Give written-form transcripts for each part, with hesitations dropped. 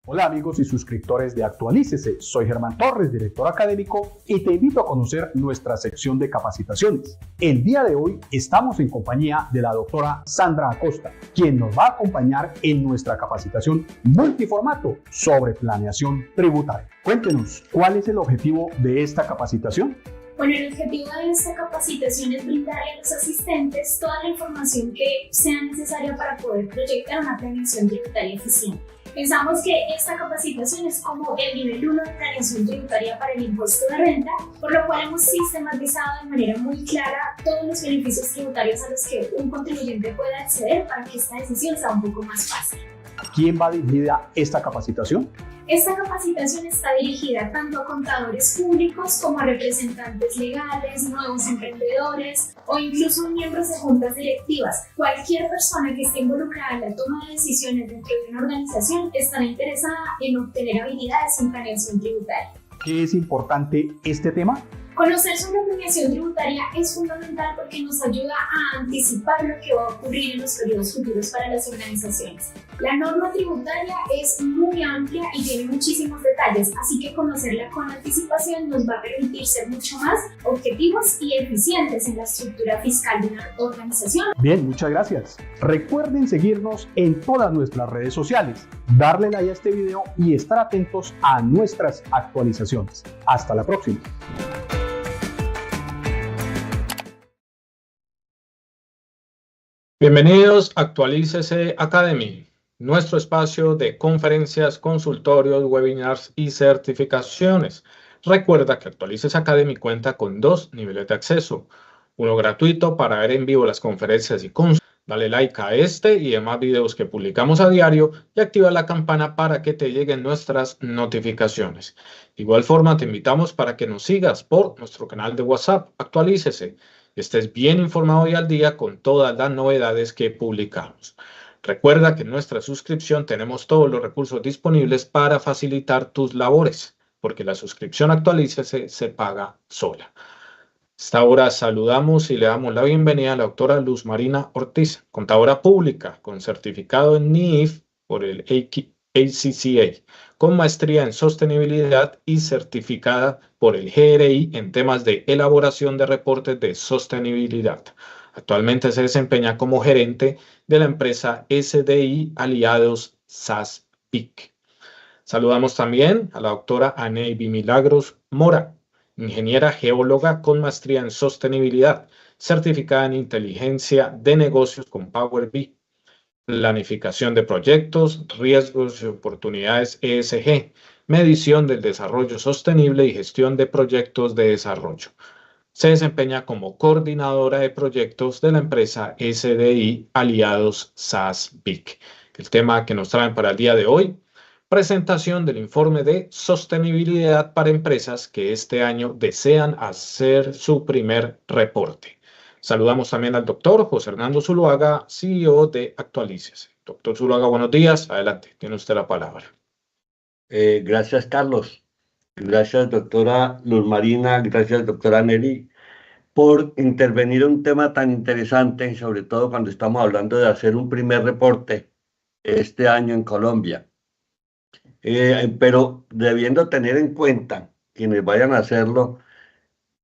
Hola amigos y suscriptores de Actualícese, soy Germán Torres, director académico, y te invito a conocer nuestra sección de capacitaciones. El día de hoy estamos en compañía de la doctora Sandra Acosta, quien nos va a acompañar en nuestra capacitación multiformato sobre planeación tributaria. Cuéntenos, ¿cuál es el objetivo de esta capacitación? Bueno, el objetivo de esta capacitación es brindarle a los asistentes toda la información que sea necesaria para poder proyectar una planeación tributaria eficiente. Pensamos que esta capacitación es como el nivel 1 de planeación tributaria para el impuesto de renta, por lo cual hemos sistematizado de manera muy clara todos los beneficios tributarios a los que un contribuyente puede acceder para que esta decisión sea un poco más fácil. ¿A quién va dirigida esta capacitación? Esta capacitación está dirigida tanto a contadores públicos como a representantes legales, nuevos emprendedores o incluso miembros de juntas directivas. Cualquier persona que esté involucrada en la toma de decisiones dentro de una organización estará interesada en obtener habilidades en planeación tributaria. ¿Qué es importante este tema? Conocer sobre planeación tributaria es fundamental porque nos ayuda a anticipar lo que va a ocurrir en los periodos futuros para las organizaciones. La norma tributaria es muy amplia y tiene muchísimos detalles, así que conocerla con anticipación nos va a permitir ser mucho más objetivos y eficientes en la estructura fiscal de una organización. Bien, muchas gracias. Recuerden seguirnos en todas nuestras redes sociales, darle like a este video y estar atentos a nuestras actualizaciones. Hasta la próxima. Bienvenidos a Actualícese Academy, nuestro espacio de conferencias, consultorios, webinars y certificaciones. Recuerda que Actualícese Academy cuenta con 2 niveles de acceso, uno gratuito para ver en vivo las conferencias y consultas. Dale like a este y demás videos que publicamos a diario y activa la campana para que te lleguen nuestras notificaciones. De igual forma, te invitamos para que nos sigas por nuestro canal de WhatsApp, Actualícese, y estés bien informado y al día con todas las novedades que publicamos. Recuerda que en nuestra suscripción tenemos todos los recursos disponibles para facilitar tus labores, porque la suscripción Actualícese se paga sola. A esta hora saludamos y le damos la bienvenida a la doctora Luz Marina Ortiz, contadora pública con certificado en NIF por el ACCA, con maestría en sostenibilidad y certificada por el GRI en temas de elaboración de reportes de sostenibilidad. Actualmente se desempeña como gerente de la empresa SDI Aliados SAS PIC. Saludamos también a la doctora Aneiby Milagros Mora, ingeniera geóloga con maestría en sostenibilidad, certificada en inteligencia de negocios con Power BI, planificación de proyectos, riesgos y oportunidades ESG, medición del desarrollo sostenible y gestión de proyectos de desarrollo. Se desempeña como coordinadora de proyectos de la empresa SDI Aliados SAS BIC. El tema que nos traen para el día de hoy: presentación del informe de sostenibilidad para empresas que este año desean hacer su primer reporte. Saludamos también al doctor José Hernando Zuluaga, CEO de Actualícese. Doctor Zuluaga, buenos días. Adelante, tiene usted la palabra. Gracias, Carlos. Gracias, doctora Luz Marina. Gracias, doctora Nelly, por intervenir en un tema tan interesante, sobre todo cuando estamos hablando de hacer un primer reporte este año en Colombia. Pero debiendo tener en cuenta quienes vayan a hacerlo,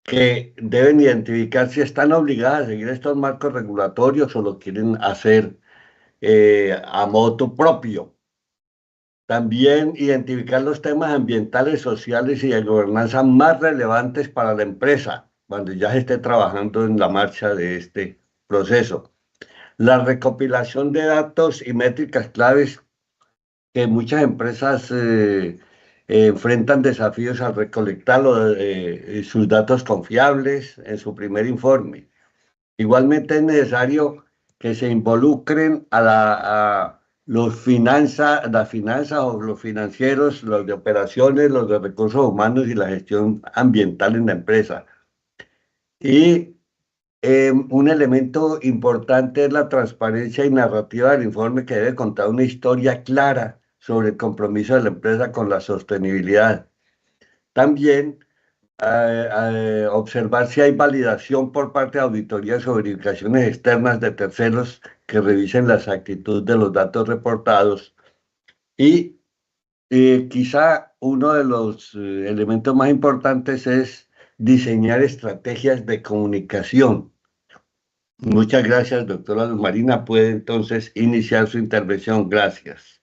que deben identificar si están obligadas a seguir estos marcos regulatorios o lo quieren hacer a motu propio. También identificar los temas ambientales, sociales y de gobernanza más relevantes para la empresa cuando ya se esté trabajando en la marcha de este proceso. La recopilación de datos y métricas claves que muchas empresas enfrentan desafíos al recolectar sus datos confiables en su primer informe. Igualmente es necesario que se involucren a las finanzas o los financieros, los de operaciones, los de recursos humanos y la gestión ambiental en la empresa. Y un elemento importante es la transparencia y narrativa del informe, que debe contar una historia clara sobre el compromiso de la empresa con la sostenibilidad. También observar si hay validación por parte de auditorías o verificaciones externas de terceros que revisen la exactitud de los datos reportados, y Quizá uno de los elementos más importantes es diseñar estrategias de comunicación. Muchas gracias, doctora Luz Marina. Puede entonces iniciar su intervención. Gracias.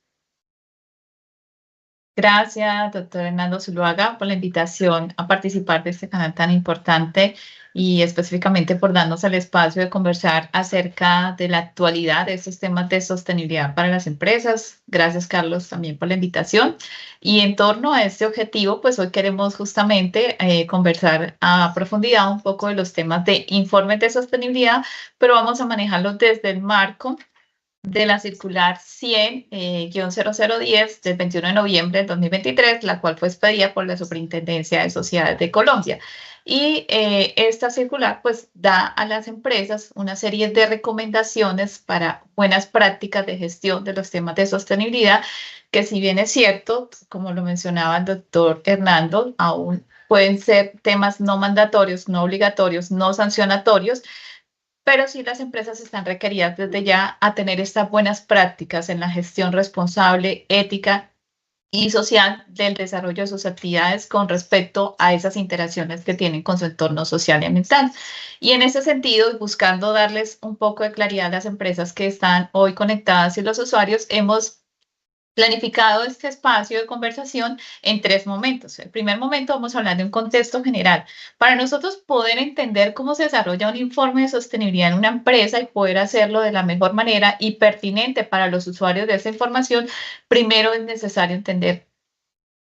Gracias, doctor Hernando Zuluaga, por la invitación a participar de este canal tan importante y específicamente por darnos el espacio de conversar acerca de la actualidad de estos temas de sostenibilidad para las empresas. Gracias, Carlos, también por la invitación. Y en torno a este objetivo, pues hoy queremos justamente conversar a profundidad un poco de los temas de informes de sostenibilidad, pero vamos a manejarlos desde el marco de la circular 100-0010 del 21 de noviembre del 2023, la cual fue expedida por la Superintendencia de Sociedades de Colombia. Y esta circular pues da a las empresas una serie de recomendaciones para buenas prácticas de gestión de los temas de sostenibilidad, que si bien es cierto, como lo mencionaba el doctor Hernando, aún pueden ser temas no mandatorios, no obligatorios, no sancionatorios, pero sí las empresas están requeridas desde ya a tener estas buenas prácticas en la gestión responsable, ética y social del desarrollo de sus actividades con respecto a esas interacciones que tienen con su entorno social y ambiental. Y en ese sentido, y buscando darles un poco de claridad a las empresas que están hoy conectadas y los usuarios, hemos planificado este espacio de conversación en 3 momentos. El primer momento vamos a hablar de un contexto general. Para nosotros poder entender cómo se desarrolla un informe de sostenibilidad en una empresa y poder hacerlo de la mejor manera y pertinente para los usuarios de esa información, primero es necesario entender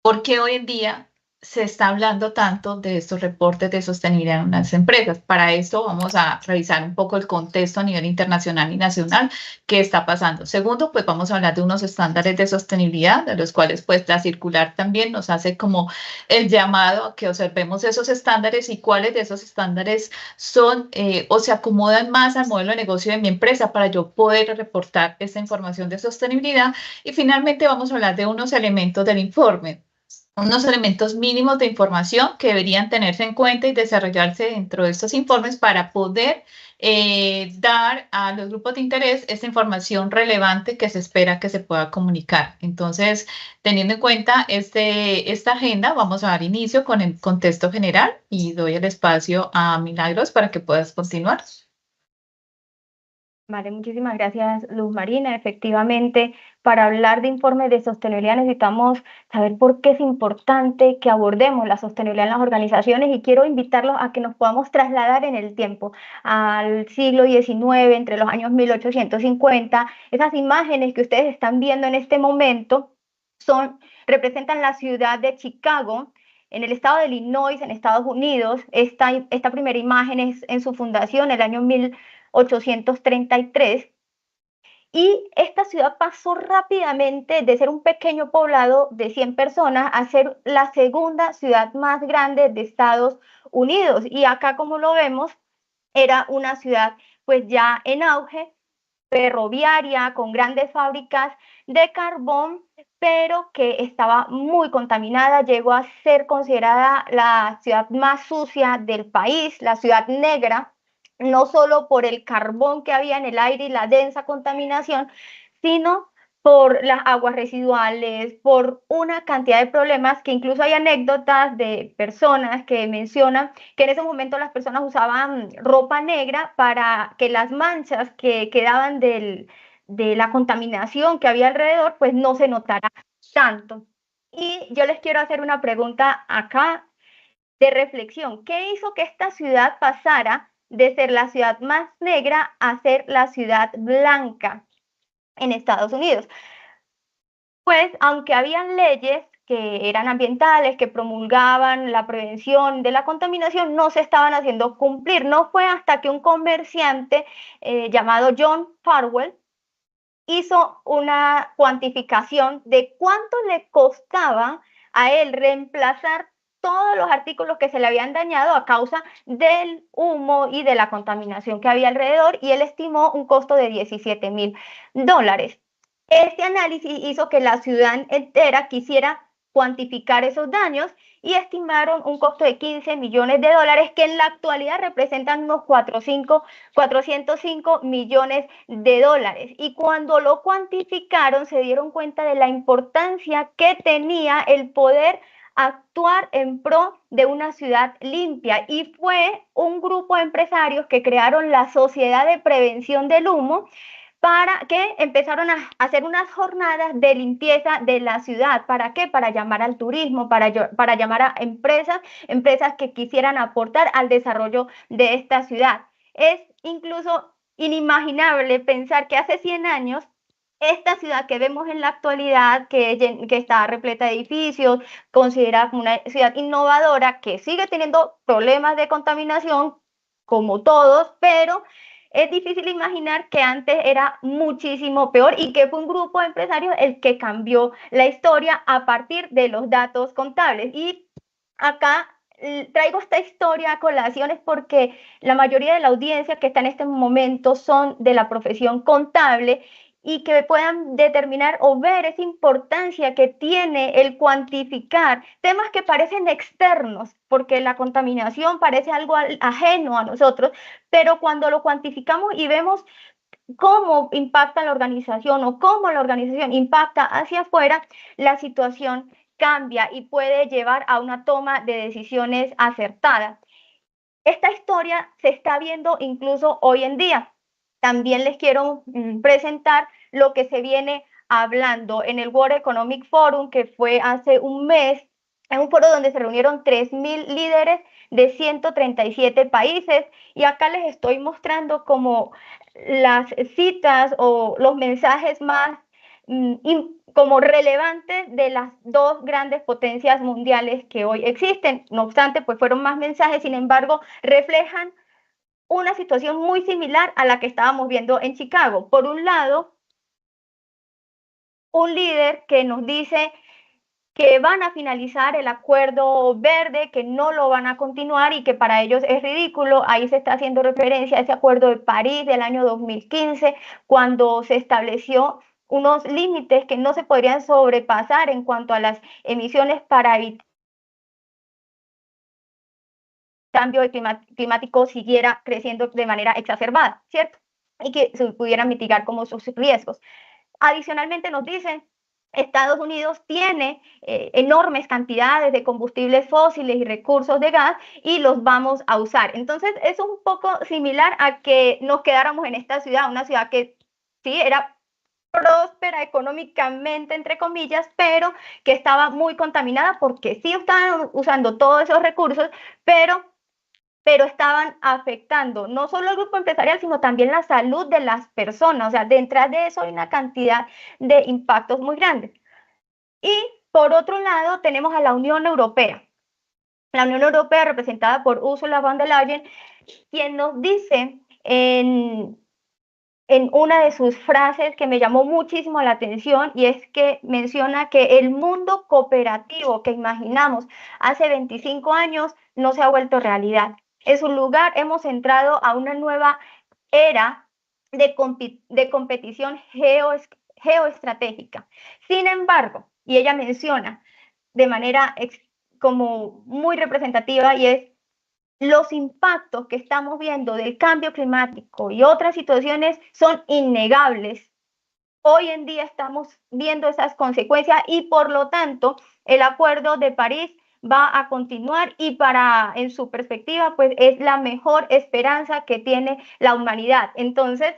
por qué hoy en día se está hablando tanto de estos reportes de sostenibilidad en las empresas. Para esto vamos a revisar un poco el contexto a nivel internacional y nacional, qué está pasando. Segundo, pues vamos a hablar de unos estándares de sostenibilidad, de los cuales pues la circular también nos hace como el llamado a que observemos esos estándares y cuáles de esos estándares son o se acomodan más al modelo de negocio de mi empresa para yo poder reportar esta información de sostenibilidad. Y finalmente vamos a hablar de unos elementos del informe, unos elementos mínimos de información que deberían tenerse en cuenta y desarrollarse dentro de estos informes para poder dar a los grupos de interés esta información relevante que se espera que se pueda comunicar. Entonces, teniendo en cuenta esta agenda, vamos a dar inicio con el contexto general y doy el espacio a Milagros para que puedas continuar. Vale, muchísimas gracias, Luz Marina. Efectivamente, para hablar de informes de sostenibilidad necesitamos saber por qué es importante que abordemos la sostenibilidad en las organizaciones y quiero invitarlos a que nos podamos trasladar en el tiempo al siglo XIX, entre los años 1850. Esas imágenes que ustedes están viendo en este momento representan la ciudad de Chicago, en el estado de Illinois, en Estados Unidos. Esta primera imagen es en su fundación, el año 1833, y esta ciudad pasó rápidamente de ser un pequeño poblado de 100 personas a ser la segunda ciudad más grande de Estados Unidos. Y acá, como lo vemos, era una ciudad pues ya en auge, ferroviaria, con grandes fábricas de carbón, pero que estaba muy contaminada. Llegó a ser considerada la ciudad más sucia del país, la ciudad negra, no solo por el carbón que había en el aire y la densa contaminación, sino por las aguas residuales, por una cantidad de problemas que incluso hay anécdotas de personas que mencionan que en ese momento las personas usaban ropa negra para que las manchas que quedaban de la contaminación que había alrededor pues no se notara tanto. Y yo les quiero hacer una pregunta acá de reflexión. ¿Qué hizo que esta ciudad pasara de ser la ciudad más negra a ser la ciudad blanca en Estados Unidos? Pues aunque habían leyes que eran ambientales, que promulgaban la prevención de la contaminación, no se estaban haciendo cumplir. No fue hasta que un comerciante llamado John Farwell hizo una cuantificación de cuánto le costaba a él reemplazar todos los artículos que se le habían dañado a causa del humo y de la contaminación que había alrededor, y él estimó un costo de $17,000. Este análisis hizo que la ciudad entera quisiera cuantificar esos daños y estimaron un costo de 15 millones de dólares, que en la actualidad representan unos 405 millones de dólares. Y cuando lo cuantificaron, se dieron cuenta de la importancia que tenía el poder actuar en pro de una ciudad limpia, y fue un grupo de empresarios que crearon la Sociedad de Prevención del Humo, para que empezaron a hacer unas jornadas de limpieza de la ciudad. ¿Para qué? Para llamar al turismo, para llamar a empresas que quisieran aportar al desarrollo de esta ciudad. Es incluso inimaginable pensar que hace 100 años esta ciudad que vemos en la actualidad, que está repleta de edificios, considerada como una ciudad innovadora, que sigue teniendo problemas de contaminación, como todos, pero es difícil imaginar que antes era muchísimo peor, y que fue un grupo de empresarios el que cambió la historia a partir de los datos contables. Y acá traigo esta historia a colaciones porque la mayoría de la audiencia que está en este momento son de la profesión contable, y que puedan determinar o ver esa importancia que tiene el cuantificar temas que parecen externos, porque la contaminación parece algo ajeno a nosotros, pero cuando lo cuantificamos y vemos cómo impacta la organización o cómo la organización impacta hacia afuera, la situación cambia y puede llevar a una toma de decisiones acertadas. Esta historia se está viendo incluso hoy en día. También les quiero presentar lo que se viene hablando en el World Economic Forum, que fue hace un mes. Es un foro donde se reunieron 3.000 líderes de 137 países, y acá les estoy mostrando como las citas o los mensajes más como relevantes de las dos grandes potencias mundiales que hoy existen. No obstante, pues fueron más mensajes, sin embargo, reflejan una situación muy similar a la que estábamos viendo en Chicago. Por un lado, un líder que nos dice que van a finalizar el acuerdo verde, que no lo van a continuar y que para ellos es ridículo. Ahí se está haciendo referencia a ese acuerdo de París del año 2015, cuando se estableció unos límites que no se podrían sobrepasar en cuanto a las emisiones para evitar cambio climático siguiera creciendo de manera exacerbada, ¿cierto? Y que se pudieran mitigar como sus riesgos. Adicionalmente nos dicen, Estados Unidos tiene enormes cantidades de combustibles fósiles y recursos de gas, y los vamos a usar. Entonces es un poco similar a que nos quedáramos en esta ciudad, una ciudad que sí era próspera económicamente, entre comillas, pero que estaba muy contaminada, porque sí estaban usando todos esos recursos, pero estaban afectando no solo al grupo empresarial, sino también la salud de las personas. O sea, detrás de eso hay una cantidad de impactos muy grandes. Y por otro lado tenemos a la Unión Europea. La Unión Europea, representada por Ursula von der Leyen, quien nos dice en una de sus frases que me llamó muchísimo la atención, y es que menciona que el mundo cooperativo que imaginamos hace 25 años no se ha vuelto realidad. En su lugar, hemos entrado a una nueva era de competición geoestratégica. Sin embargo, y ella menciona de manera como muy representativa, y es: los impactos que estamos viendo del cambio climático y otras situaciones son innegables. Hoy en día estamos viendo esas consecuencias, y por lo tanto el Acuerdo de París va a continuar, y en su perspectiva, pues es la mejor esperanza que tiene la humanidad. Entonces,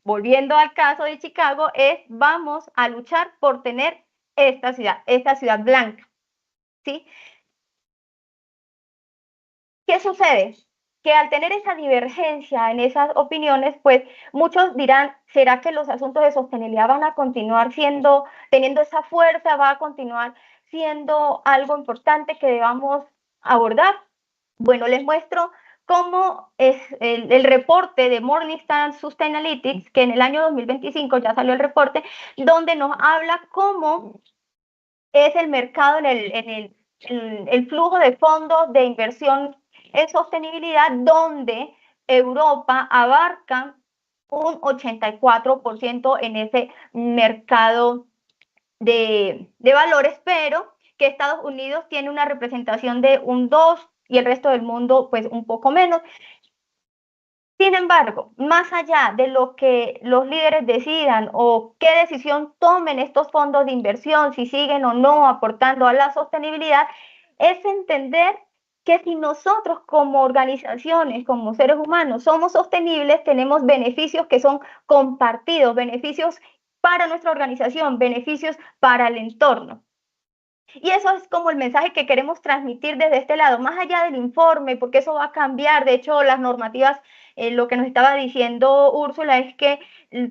volviendo al caso de Chicago, vamos a luchar por tener esta ciudad blanca, ¿sí? ¿Qué sucede? Que al tener esa divergencia en esas opiniones, pues muchos dirán, ¿será que los asuntos de sostenibilidad van a continuar teniendo esa fuerza, va a continuar siendo algo importante que debamos abordar? Bueno, les muestro cómo es el reporte de Morningstar Sustainalytics, que en el año 2025 ya salió el reporte, donde nos habla cómo es el mercado en el flujo de fondos de inversión en sostenibilidad, donde Europa abarca un 84% en ese mercado de valores, pero que Estados Unidos tiene una representación de un 2 y el resto del mundo pues un poco menos. Sin embargo, más allá de lo que los líderes decidan o qué decisión tomen estos fondos de inversión, si siguen o no aportando a la sostenibilidad, es entender que si nosotros como organizaciones, como seres humanos, somos sostenibles, tenemos beneficios que son compartidos, beneficios para nuestra organización, beneficios para el entorno. Y eso es como el mensaje que queremos transmitir desde este lado, más allá del informe, porque eso va a cambiar. De hecho, las normativas, lo que nos estaba diciendo Úrsula es que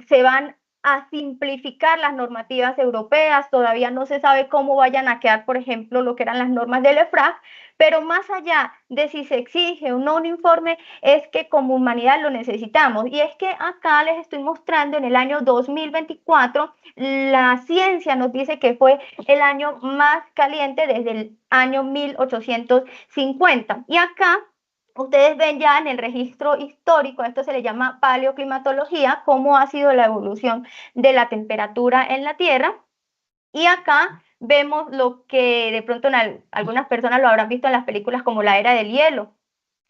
se van a simplificar las normativas europeas, todavía no se sabe cómo vayan a quedar, por ejemplo, lo que eran las normas del EFRAG, pero más allá de si se exige o no un informe, es que como humanidad lo necesitamos. Y es que acá les estoy mostrando en el año 2024, la ciencia nos dice que fue el año más caliente desde el año 1850. Y acá ustedes ven ya en el registro histórico, esto se le llama paleoclimatología, cómo ha sido la evolución de la temperatura en la Tierra. Y acá vemos lo que de pronto algunas personas lo habrán visto en las películas como la era del hielo,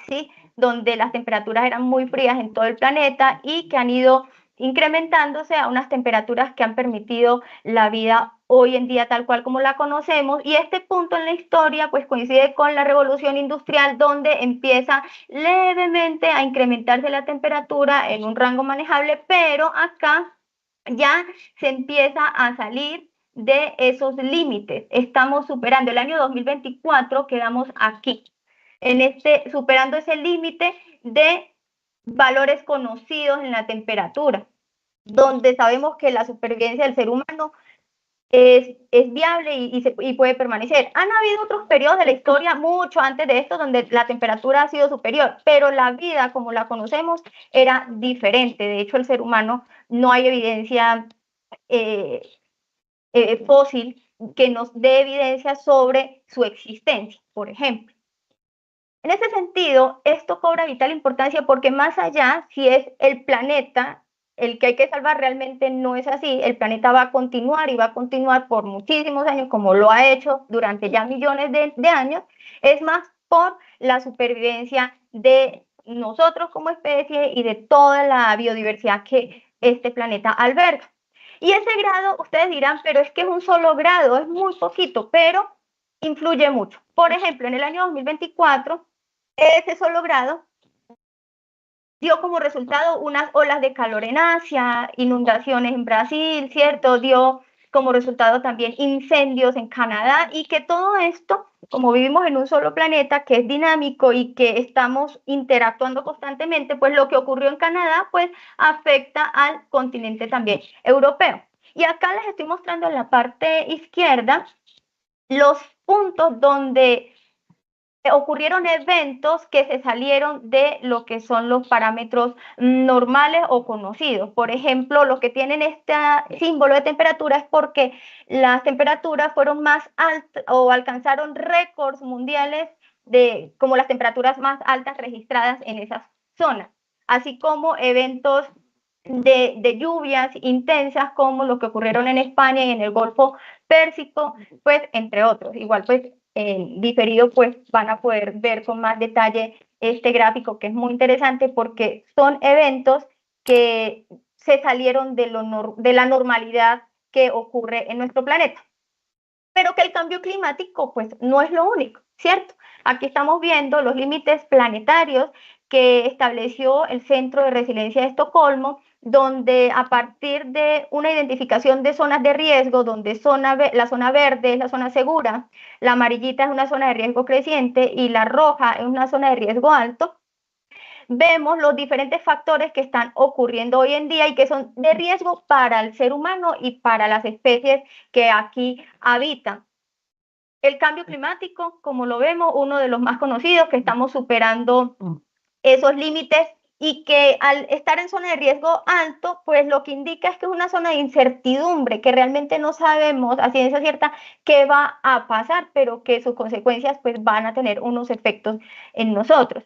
¿sí? Donde las temperaturas eran muy frías en todo el planeta y que han ido incrementándose a unas temperaturas que han permitido la vida hoy en día tal cual como la conocemos. Y este punto en la historia pues coincide con la revolución industrial, donde empieza levemente a incrementarse la temperatura en un rango manejable, pero acá ya se empieza a salir de esos límites. Estamos superando el año 2024, quedamos aquí, superando ese límite de valores conocidos en la temperatura, donde sabemos que la supervivencia del ser humano es viable y puede permanecer. Han habido otros periodos de la historia mucho antes de esto donde la temperatura ha sido superior, pero la vida como la conocemos era diferente. De hecho, el ser humano, no hay evidencia fósil que nos dé evidencia sobre su existencia, por ejemplo. En ese sentido, esto cobra vital importancia porque más allá, si es el planeta el que hay que salvar, realmente no es así. El planeta va a continuar y va a continuar por muchísimos años, como lo ha hecho durante ya millones de años. Es más por la supervivencia de nosotros como especie y de toda la biodiversidad que este planeta alberga. Y ese grado, ustedes dirán, pero es que es un solo grado, es muy poquito, pero influye mucho. Por ejemplo, en el año 2024, ese solo grado dio como resultado unas olas de calor en Asia, inundaciones en Brasil, ¿cierto? Dio como resultado también incendios en Canadá, y que todo esto, como vivimos en un solo planeta que es dinámico y que estamos interactuando constantemente, pues lo que ocurrió en Canadá pues afecta al continente también europeo. Y acá les estoy mostrando en la parte izquierda los puntos donde ocurrieron eventos que se salieron de lo que son los parámetros normales o conocidos. Por ejemplo, los que tienen este símbolo de temperatura es porque las temperaturas fueron más altas o alcanzaron récords mundiales como las temperaturas más altas registradas en esas zonas, así como eventos de lluvias intensas como los que ocurrieron en España y en el Golfo Pérsico, pues entre otros. Igual pues diferido pues van a poder ver con más detalle este gráfico, que es muy interesante porque son eventos que se salieron de la normalidad que ocurre en nuestro planeta. Pero que el cambio climático pues no es lo único, ¿cierto? Aquí estamos viendo los límites planetarios que estableció el Centro de Resiliencia de Estocolmo, donde a partir de una identificación de zonas de riesgo, donde la zona verde es la zona segura, la amarillita es una zona de riesgo creciente y la roja es una zona de riesgo alto, vemos los diferentes factores que están ocurriendo hoy en día y que son de riesgo para el ser humano y para las especies que aquí habitan. El cambio climático, como lo vemos, uno de los más conocidos, que estamos superando esos límites y que al estar en zona de riesgo alto, pues lo que indica es que es una zona de incertidumbre, que realmente no sabemos a ciencia cierta qué va a pasar, pero que sus consecuencias pues van a tener unos efectos en nosotros.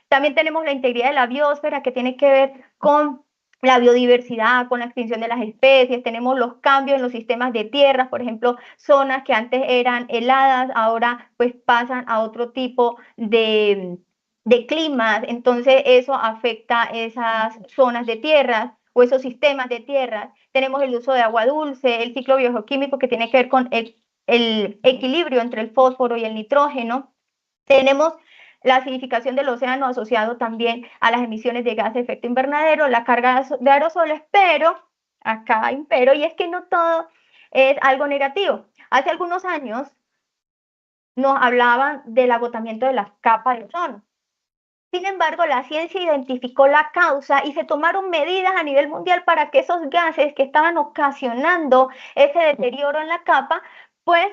También tenemos la integridad de la biosfera, que tiene que ver con la biodiversidad con la extinción de las especies, tenemos los cambios en los sistemas de tierras, por ejemplo, zonas que antes eran heladas, ahora pues pasan a otro tipo de climas, entonces eso afecta esas zonas de tierras o esos sistemas de tierras. Tenemos el uso de agua dulce, el ciclo biogeoquímico que tiene que ver con el equilibrio entre el fósforo y el nitrógeno. Tenemos la acidificación del océano asociado también a las emisiones de gas de efecto invernadero, la carga de aerosoles, pero acá hay un pero, y es que no todo es algo negativo. Hace algunos años nos hablaban del agotamiento de las capas de ozono. Sin embargo, la ciencia identificó la causa y se tomaron medidas a nivel mundial para que esos gases que estaban ocasionando ese deterioro en la capa, pues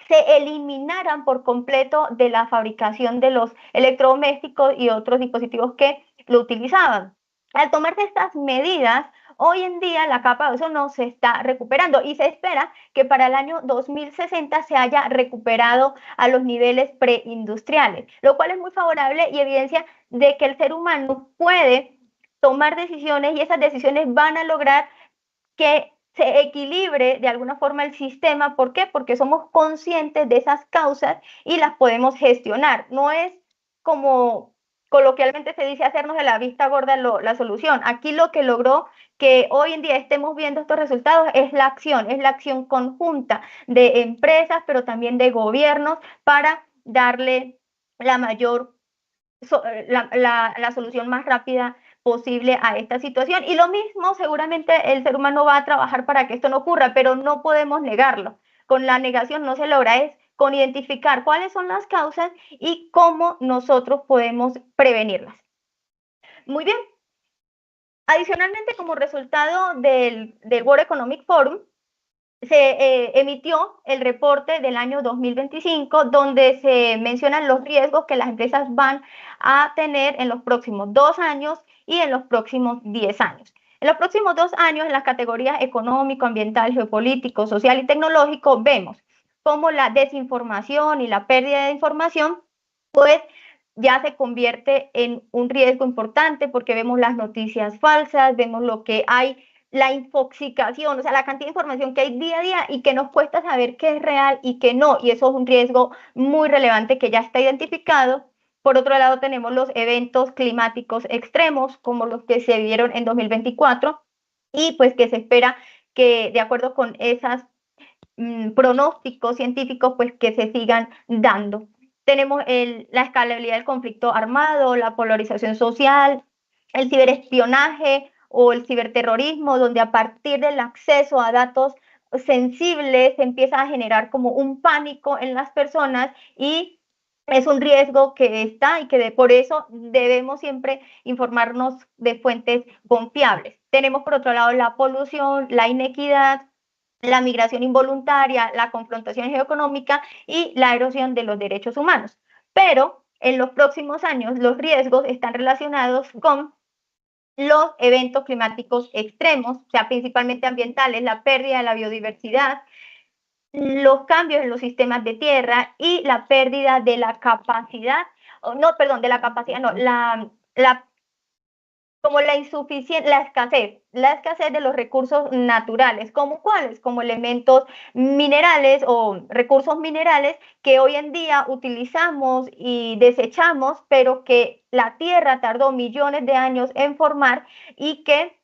se eliminaran por completo de la fabricación de los electrodomésticos y otros dispositivos que lo utilizaban. Al tomarse estas medidas, hoy en día la capa de ozono se está recuperando y se espera que para el año 2060 se haya recuperado a los niveles preindustriales, lo cual es muy favorable y evidencia de que el ser humano puede tomar decisiones y esas decisiones van a lograr que se equilibre de alguna forma el sistema. ¿Por qué? Porque somos conscientes de esas causas y las podemos gestionar. No es como coloquialmente se dice hacernos de la vista gorda la solución. Aquí lo que logró que hoy en día estemos viendo estos resultados es la acción conjunta de empresas, pero también de gobiernos para darle la mayor, la solución más rápida posible a esta situación. Y lo mismo, seguramente el ser humano va a trabajar para que esto no ocurra, pero no podemos negarlo. Con la negación no se logra, es con identificar cuáles son las causas y cómo nosotros podemos prevenirlas. Muy bien. Adicionalmente, como resultado del World Economic Forum, se emitió el reporte del año 2025, donde se mencionan los riesgos que las empresas van a tener en los próximos 2 años y en los próximos 10 años. En los próximos 2 años, en las categorías económico, ambiental, geopolítico, social y tecnológico, vemos cómo la desinformación y la pérdida de información, pues ya se convierte en un riesgo importante porque vemos las noticias falsas, vemos lo que hay, la infoxicación, o sea, la cantidad de información que hay día a día y que nos cuesta saber qué es real y qué no, y eso es un riesgo muy relevante que ya está identificado. Por otro lado, tenemos los eventos climáticos extremos, como los que se vieron en 2024, y pues que se espera que, de acuerdo con esos pronósticos científicos, pues que se sigan dando. Tenemos la escalabilidad del conflicto armado, la polarización social, el ciberespionaje o el ciberterrorismo, donde a partir del acceso a datos sensibles se empieza a generar como un pánico en las personas y es un riesgo que está y que por eso debemos siempre informarnos de fuentes confiables. Tenemos por otro lado la polución, la inequidad, la migración involuntaria, la confrontación geoeconómica y la erosión de los derechos humanos. Pero en los próximos años los riesgos están relacionados con los eventos climáticos extremos, o sea, principalmente ambientales, la pérdida de la biodiversidad, los cambios en los sistemas de tierra y la pérdida de la capacidad, como la insuficiencia, la escasez de los recursos naturales, como cuáles, como elementos minerales o recursos minerales que hoy en día utilizamos y desechamos, pero que la Tierra tardó millones de años en formar y que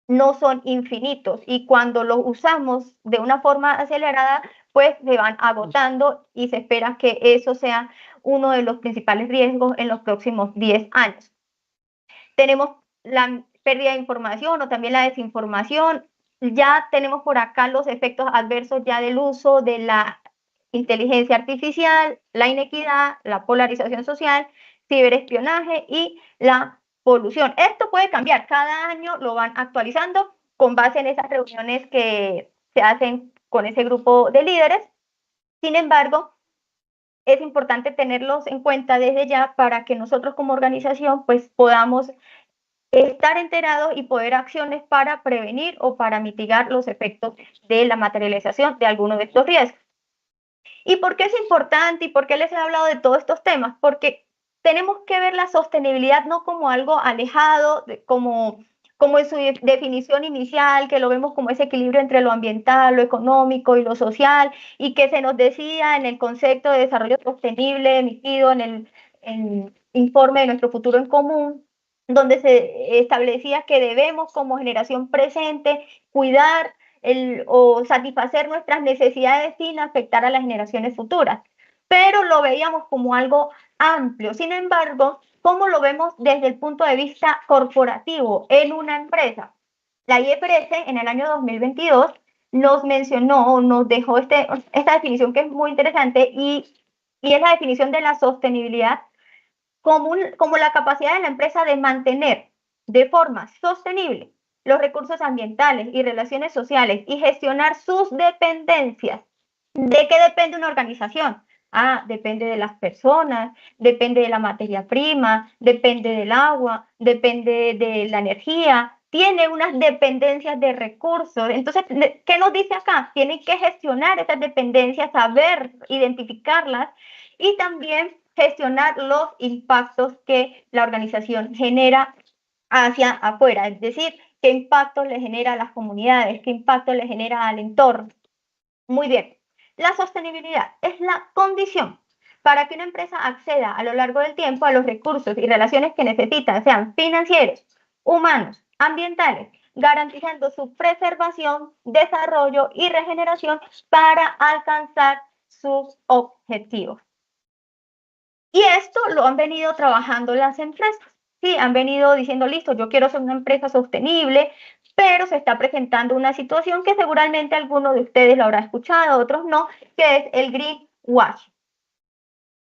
no son infinitos. Y cuando los usamos de una forma acelerada, pues se van agotando y se espera que eso sea uno de los principales riesgos en los próximos 10 años. Tenemos la pérdida de información o también la desinformación. Ya tenemos por acá los efectos adversos ya del uso de la inteligencia artificial, la inequidad, la polarización social, ciberespionaje y la polución. Esto puede cambiar, cada año lo van actualizando con base en esas reuniones que se hacen con ese grupo de líderes. Sin embargo, es importante tenerlos en cuenta desde ya para que nosotros como organización pues podamos estar enterados y poder acciones para prevenir o para mitigar los efectos de la materialización de alguno de estos riesgos. ¿Y por qué es importante y por qué les he hablado de todos estos temas? Porque tenemos que ver la sostenibilidad no como algo alejado, como como en su definición inicial, que lo vemos como ese equilibrio entre lo ambiental, lo económico y lo social, y que se nos decía en el concepto de desarrollo sostenible emitido en el informe de nuestro futuro en común, donde se establecía que debemos como generación presente cuidar o satisfacer nuestras necesidades sin afectar a las generaciones futuras. Pero lo veíamos como algo amplio. Sin embargo, ¿cómo lo vemos desde el punto de vista corporativo en una empresa? La IFRS en el año 2022 nos mencionó, nos dejó esta definición que es muy interesante y es la definición de la sostenibilidad como la capacidad de la empresa de mantener de forma sostenible los recursos ambientales y relaciones sociales y gestionar sus dependencias. ¿De qué depende una organización? Depende de las personas, depende de la materia prima, depende del agua, depende de la energía, tiene unas dependencias de recursos. Entonces, ¿qué nos dice acá? Tienen que gestionar esas dependencias, saber identificarlas y también gestionar los impactos que la organización genera hacia afuera, es decir, qué impacto le genera a las comunidades, qué impacto le genera al entorno. Muy bien, la sostenibilidad es la condición para que una empresa acceda a lo largo del tiempo a los recursos y relaciones que necesita, sean financieros, humanos, ambientales, garantizando su preservación, desarrollo y regeneración para alcanzar sus objetivos. Y esto lo han venido trabajando las empresas. Sí, han venido diciendo, listo, yo quiero ser una empresa sostenible, pero se está presentando una situación que seguramente alguno de ustedes lo habrá escuchado, otros no, que es el greenwashing.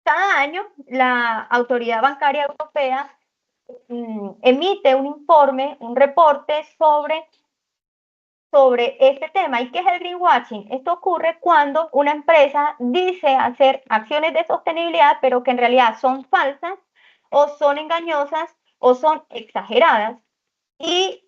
Cada año la Autoridad Bancaria Europea emite un informe, un reporte sobre este tema. ¿Y qué es el greenwashing? Esto ocurre cuando una empresa dice hacer acciones de sostenibilidad, pero que en realidad son falsas o son engañosas o son exageradas. Y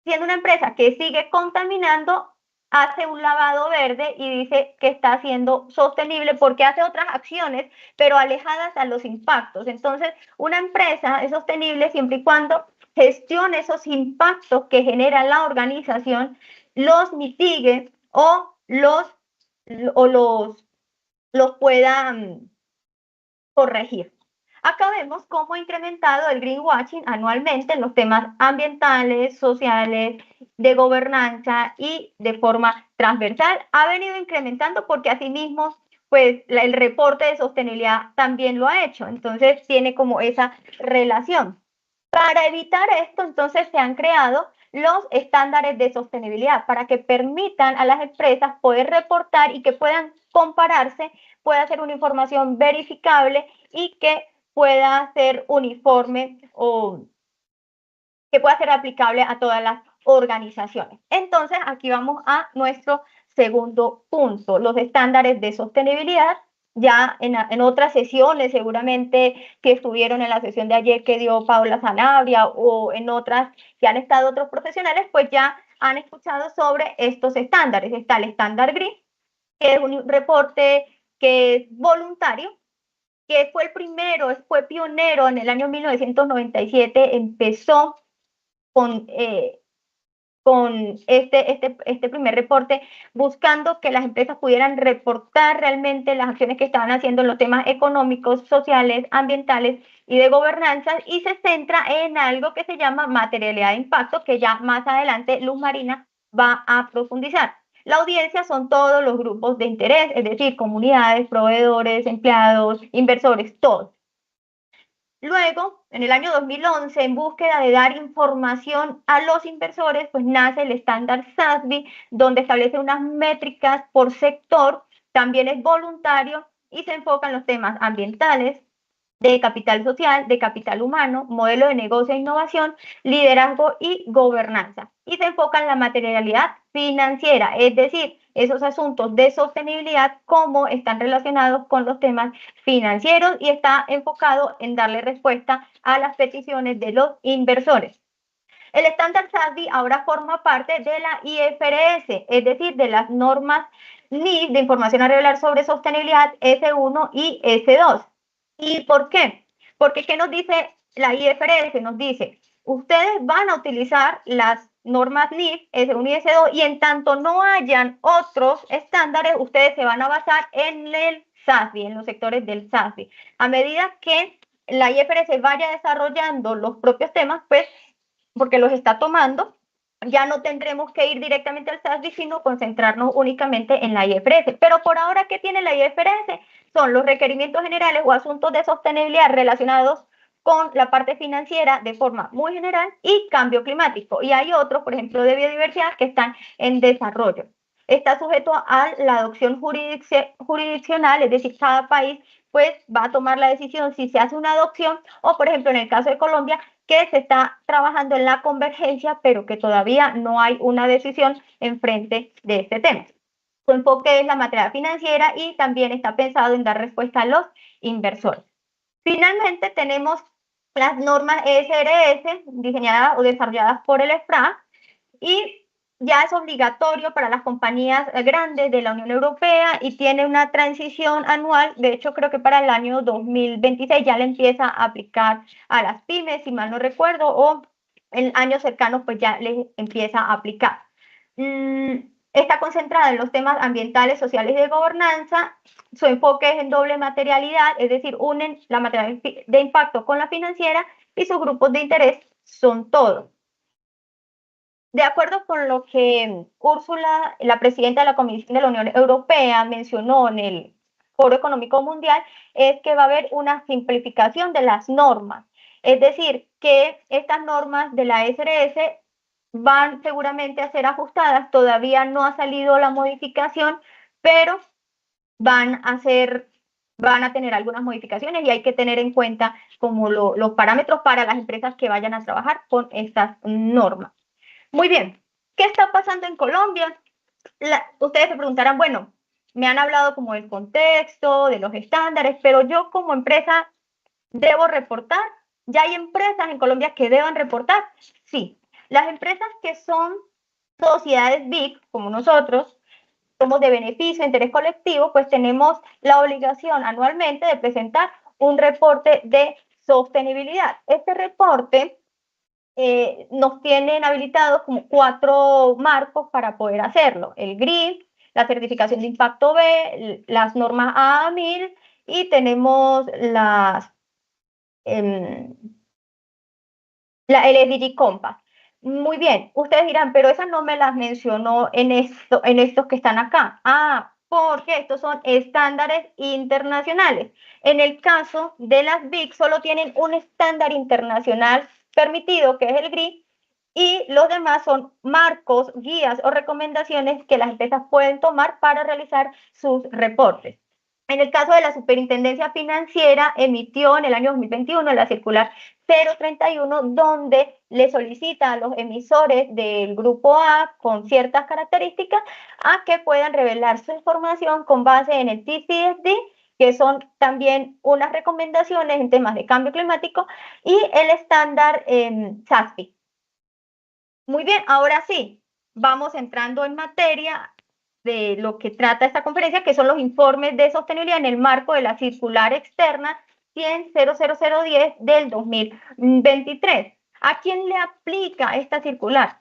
siendo una empresa que sigue contaminando, hace un lavado verde y dice que está siendo sostenible porque hace otras acciones, pero alejadas a los impactos. Entonces, una empresa es sostenible siempre y cuando gestione esos impactos que genera la organización, los mitigue o los pueda corregir. Acá vemos cómo ha incrementado el greenwashing anualmente en los temas ambientales, sociales, de gobernanza y de forma transversal. Ha venido incrementando porque asimismo, pues el reporte de sostenibilidad también lo ha hecho. Entonces tiene como esa relación. Para evitar esto, entonces se han creado los estándares de sostenibilidad para que permitan a las empresas poder reportar y que puedan compararse, pueda ser una información verificable y que pueda ser uniforme o que pueda ser aplicable a todas las organizaciones. Entonces, aquí vamos a nuestro segundo punto, los estándares de sostenibilidad. Ya en otras sesiones, seguramente que estuvieron en la sesión de ayer que dio Paula Sanabria o en otras que han estado otros profesionales, pues ya han escuchado sobre estos estándares. Está el estándar GRI, que es un reporte que es voluntario, que fue el primero, fue pionero en el año 1997, empezó con este primer reporte, buscando que las empresas pudieran reportar realmente las acciones que estaban haciendo en los temas económicos, sociales, ambientales y de gobernanza, y se centra en algo que se llama materialidad de impacto, que ya más adelante Luz Marina va a profundizar. La audiencia son todos los grupos de interés, es decir, comunidades, proveedores, empleados, inversores, todos. Luego, en el año 2011, en búsqueda de dar información a los inversores, pues nace el estándar SASB, donde establece unas métricas por sector, también es voluntario y se enfoca en los temas ambientales, de capital social, de capital humano, modelo de negocio e innovación, liderazgo y gobernanza. Y se enfoca en la materialidad financiera, es decir, esos asuntos de sostenibilidad, cómo están relacionados con los temas financieros y está enfocado en darle respuesta a las peticiones de los inversores. El estándar SASB ahora forma parte de la IFRS, es decir, de las normas NIS de información a revelar sobre sostenibilidad S1 y S2. ¿Y por qué? Porque ¿qué nos dice la IFRS? Nos dice, ustedes van a utilizar las normas NIF, S1 y S2, y en tanto no hayan otros estándares, ustedes se van a basar en el SASB, en los sectores del SASB. A medida que la IFRS vaya desarrollando los propios temas, pues, porque los está tomando, ya no tendremos que ir directamente al SASB, sino concentrarnos únicamente en la IFRS. Pero por ahora, ¿qué tiene la IFRS? Son los requerimientos generales o asuntos de sostenibilidad relacionados con la parte financiera de forma muy general y cambio climático. Y hay otros, por ejemplo, de biodiversidad, que están en desarrollo. Está sujeto a la adopción jurisdiccional, es decir, cada país pues va a tomar la decisión si se hace una adopción o, por ejemplo, en el caso de Colombia, que se está trabajando en la convergencia, pero que todavía no hay una decisión en frente de este tema. Su enfoque es la materia financiera y también está pensado en dar respuesta a los inversores. Finalmente, tenemos las normas ESRS diseñadas o desarrolladas por el EFRA y ya es obligatorio para las compañías grandes de la Unión Europea y tiene una transición anual. De hecho, creo que para el año 2026 ya le empieza a aplicar a las pymes, si mal no recuerdo, o en años cercanos pues ya les empieza a aplicar. Está concentrada en los temas ambientales, sociales y de gobernanza. Su enfoque es en doble materialidad, es decir, unen la materia de impacto con la financiera y sus grupos de interés son todos. De acuerdo con lo que Úrsula, la presidenta de la Comisión de la Unión Europea, mencionó en el Foro Económico Mundial, es que va a haber una simplificación de las normas. Es decir, que estas normas de la SRS van seguramente a ser ajustadas. Todavía no ha salido la modificación, pero van a tener algunas modificaciones y hay que tener en cuenta como los parámetros para las empresas que vayan a trabajar con estas normas. Muy bien, ¿qué está pasando en Colombia? Ustedes se preguntarán, bueno, me han hablado como del contexto, de los estándares, pero yo como empresa debo reportar. ¿Ya hay empresas en Colombia que deban reportar? Sí, las empresas que son sociedades BIC, como nosotros, somos de beneficio, interés colectivo, pues tenemos la obligación anualmente de presentar un reporte de sostenibilidad. Este reporte nos tienen habilitados como 4 marcos para poder hacerlo: el GRI, la certificación de impacto B, las normas A1000 y tenemos el SDG Compass. Muy bien, ustedes dirán, pero esas no me las mencionó en estos que están acá. Porque estos son estándares internacionales. En el caso de las BIC solo tienen un estándar internacional permitido, que es el GRI, y los demás son marcos, guías o recomendaciones que las empresas pueden tomar para realizar sus reportes. En el caso de la Superintendencia Financiera, emitió en el año 2021 la circular 031, donde le solicita a los emisores del grupo A con ciertas características a que puedan revelar su información con base en el TCFD, que son también unas recomendaciones en temas de cambio climático, y el estándar SASB. Muy bien, ahora sí, vamos entrando en materia de lo que trata esta conferencia, que son los informes de sostenibilidad en el marco de la circular externa 100.00010 del 2023. ¿A quién le aplica esta circular?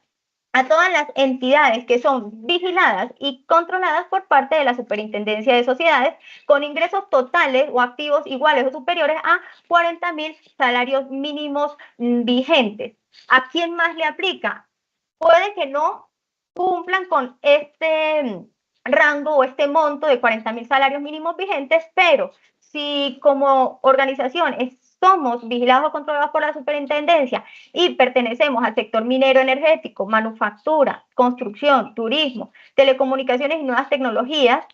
A todas las entidades que son vigiladas y controladas por parte de la Superintendencia de Sociedades con ingresos totales o activos iguales o superiores a 40.000 salarios mínimos vigentes. ¿A quién más le aplica? Puede que no cumplan con este rango o este monto de 40.000 salarios mínimos vigentes, pero si como organización somos vigilados o controlados por la superintendencia y pertenecemos al sector minero, energético, manufactura, construcción, turismo, telecomunicaciones y nuevas tecnologías,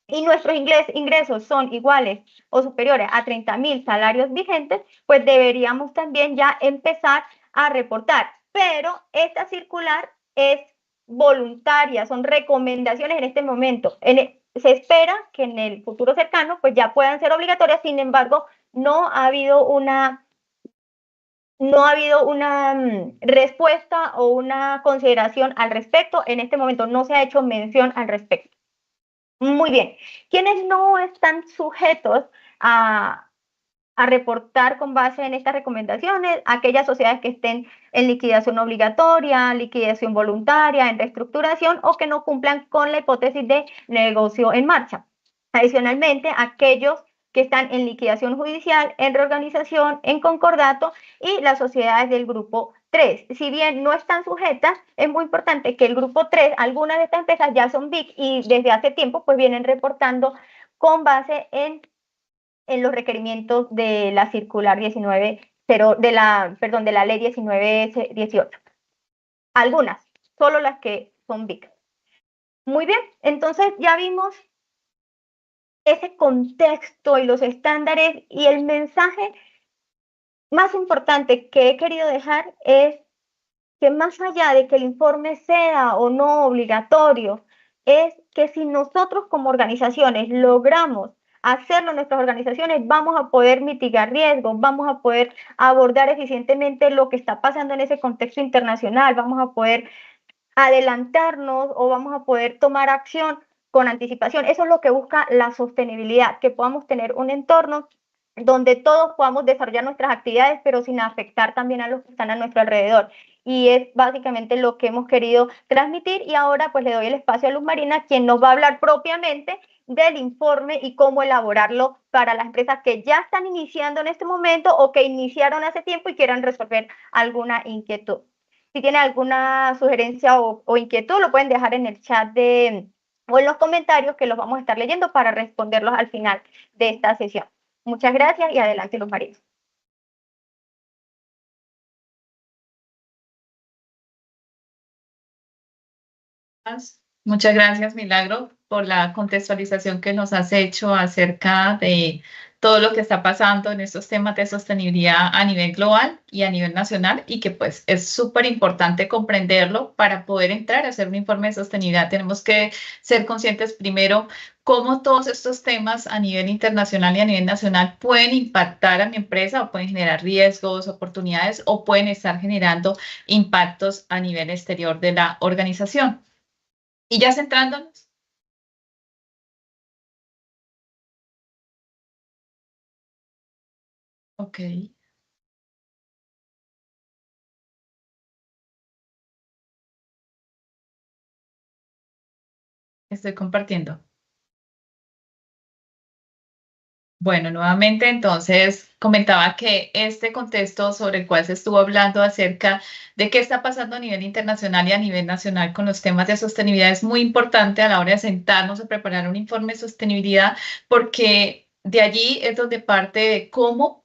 y nuestros ingresos son iguales o superiores a 30.000 salarios vigentes, pues deberíamos también ya empezar a reportar. Pero esta circular es voluntaria, son recomendaciones en este momento. Se espera que en el futuro cercano pues ya puedan ser obligatorias. Sin embargo, no ha habido una respuesta o una consideración al respecto. En este momento no se ha hecho mención al respecto. Muy bien. ¿Quiénes no están sujetos a a reportar con base en estas recomendaciones aquellas sociedades que estén en liquidación obligatoria, liquidación voluntaria, en reestructuración o que no cumplan con la hipótesis de negocio en marcha. Adicionalmente, aquellos que están en liquidación judicial, en reorganización, en concordato y las sociedades del grupo 3. Si bien no están sujetas, es muy importante que el grupo 3, algunas de estas empresas ya son BIC y desde hace tiempo pues vienen reportando con base en los requerimientos de la circular 19, de la ley 1918. Algunas, solo las que son BIC. Muy bien, entonces ya vimos ese contexto y los estándares, y el mensaje más importante que he querido dejar es que más allá de que el informe sea o no obligatorio, es que si nosotros como organizaciones logramos hacerlo en nuestras organizaciones, vamos a poder mitigar riesgos, vamos a poder abordar eficientemente lo que está pasando en ese contexto internacional, vamos a poder adelantarnos o vamos a poder tomar acción con anticipación. Eso es lo que busca la sostenibilidad, que podamos tener un entorno donde todos podamos desarrollar nuestras actividades, pero sin afectar también a los que están a nuestro alrededor. Y es básicamente lo que hemos querido transmitir. Y ahora pues le doy el espacio a Luz Marina, quien nos va a hablar propiamente del informe y cómo elaborarlo para las empresas que ya están iniciando en este momento o que iniciaron hace tiempo y quieran resolver alguna inquietud. Si tienen alguna sugerencia o inquietud, lo pueden dejar en el chat o en los comentarios, que los vamos a estar leyendo para responderlos al final de esta sesión. Muchas gracias y adelante, Luz Marina. Muchas gracias, Milagro, por la contextualización que nos has hecho acerca de todo lo que está pasando en estos temas de sostenibilidad a nivel global y a nivel nacional, y que pues es súper importante comprenderlo para poder entrar a hacer un informe de sostenibilidad. Tenemos que ser conscientes primero cómo todos estos temas a nivel internacional y a nivel nacional pueden impactar a mi empresa o pueden generar riesgos, oportunidades o pueden estar generando impactos a nivel exterior de la organización. Y ya centrándonos. Ok. Estoy compartiendo. Bueno, nuevamente entonces comentaba que este contexto sobre el cual se estuvo hablando acerca de qué está pasando a nivel internacional y a nivel nacional con los temas de sostenibilidad es muy importante a la hora de sentarnos a preparar un informe de sostenibilidad, porque de allí es donde parte de cómo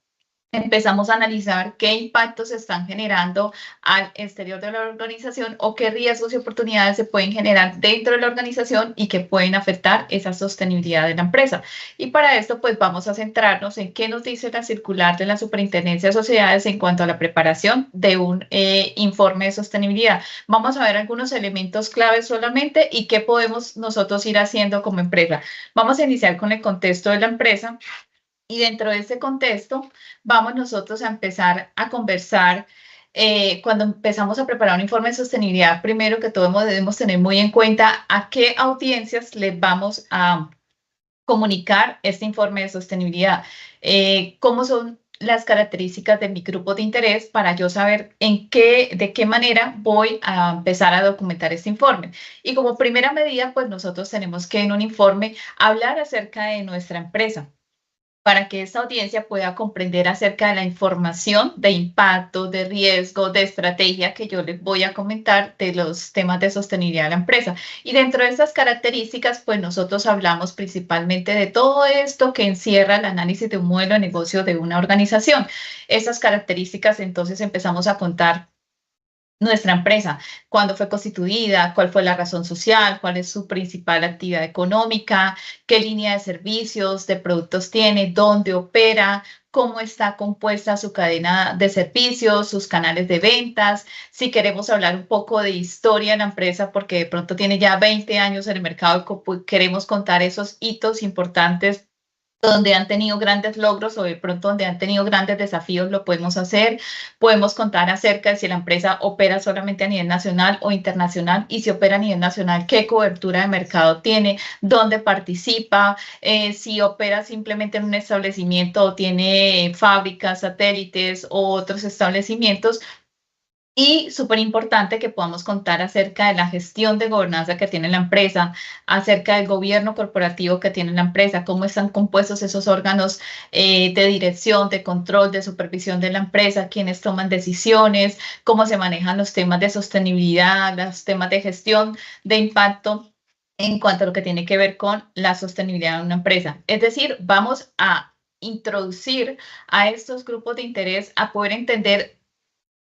empezamos a analizar qué impactos se están generando al exterior de la organización o qué riesgos y oportunidades se pueden generar dentro de la organización y que pueden afectar esa sostenibilidad de la empresa. Y para esto, pues vamos a centrarnos en qué nos dice la circular de la Superintendencia de Sociedades en cuanto a la preparación de un informe de sostenibilidad. Vamos a ver algunos elementos claves solamente y qué podemos nosotros ir haciendo como empresa. Vamos a iniciar con el contexto de la empresa. Y dentro de ese contexto, vamos nosotros a empezar a conversar. Cuando empezamos a preparar un informe de sostenibilidad, primero que todo debemos tener muy en cuenta a qué audiencias les vamos a comunicar este informe de sostenibilidad, cómo son las características de mi grupo de interés para yo saber de qué manera voy a empezar a documentar este informe. Y como primera medida, pues nosotros tenemos que en un informe hablar acerca de nuestra empresa, para que esta audiencia pueda comprender acerca de la información de impacto, de riesgo, de estrategia que yo les voy a comentar de los temas de sostenibilidad de la empresa. Y dentro de estas características, pues nosotros hablamos principalmente de todo esto que encierra el análisis de un modelo de negocio de una organización. Esas características, entonces empezamos a contar nuestra empresa, cuándo fue constituida, cuál fue la razón social, cuál es su principal actividad económica, qué línea de servicios, de productos tiene, dónde opera, cómo está compuesta su cadena de servicios, sus canales de ventas. Si queremos hablar un poco de historia en la empresa, porque de pronto tiene ya 20 años en el mercado, queremos contar esos hitos importantes donde han tenido grandes logros o de pronto donde han tenido grandes desafíos, lo podemos hacer. Podemos contar acerca de si la empresa opera solamente a nivel nacional o internacional, y si opera a nivel nacional, qué cobertura de mercado tiene, dónde participa, si opera simplemente en un establecimiento o tiene fábricas, satélites o otros establecimientos. Y súper importante que podamos contar acerca de la gestión de gobernanza que tiene la empresa, acerca del gobierno corporativo que tiene la empresa, cómo están compuestos esos órganos de dirección, de control, de supervisión de la empresa, quiénes toman decisiones, cómo se manejan los temas de sostenibilidad, los temas de gestión de impacto en cuanto a lo que tiene que ver con la sostenibilidad de una empresa. Es decir, vamos a introducir a estos grupos de interés a poder entender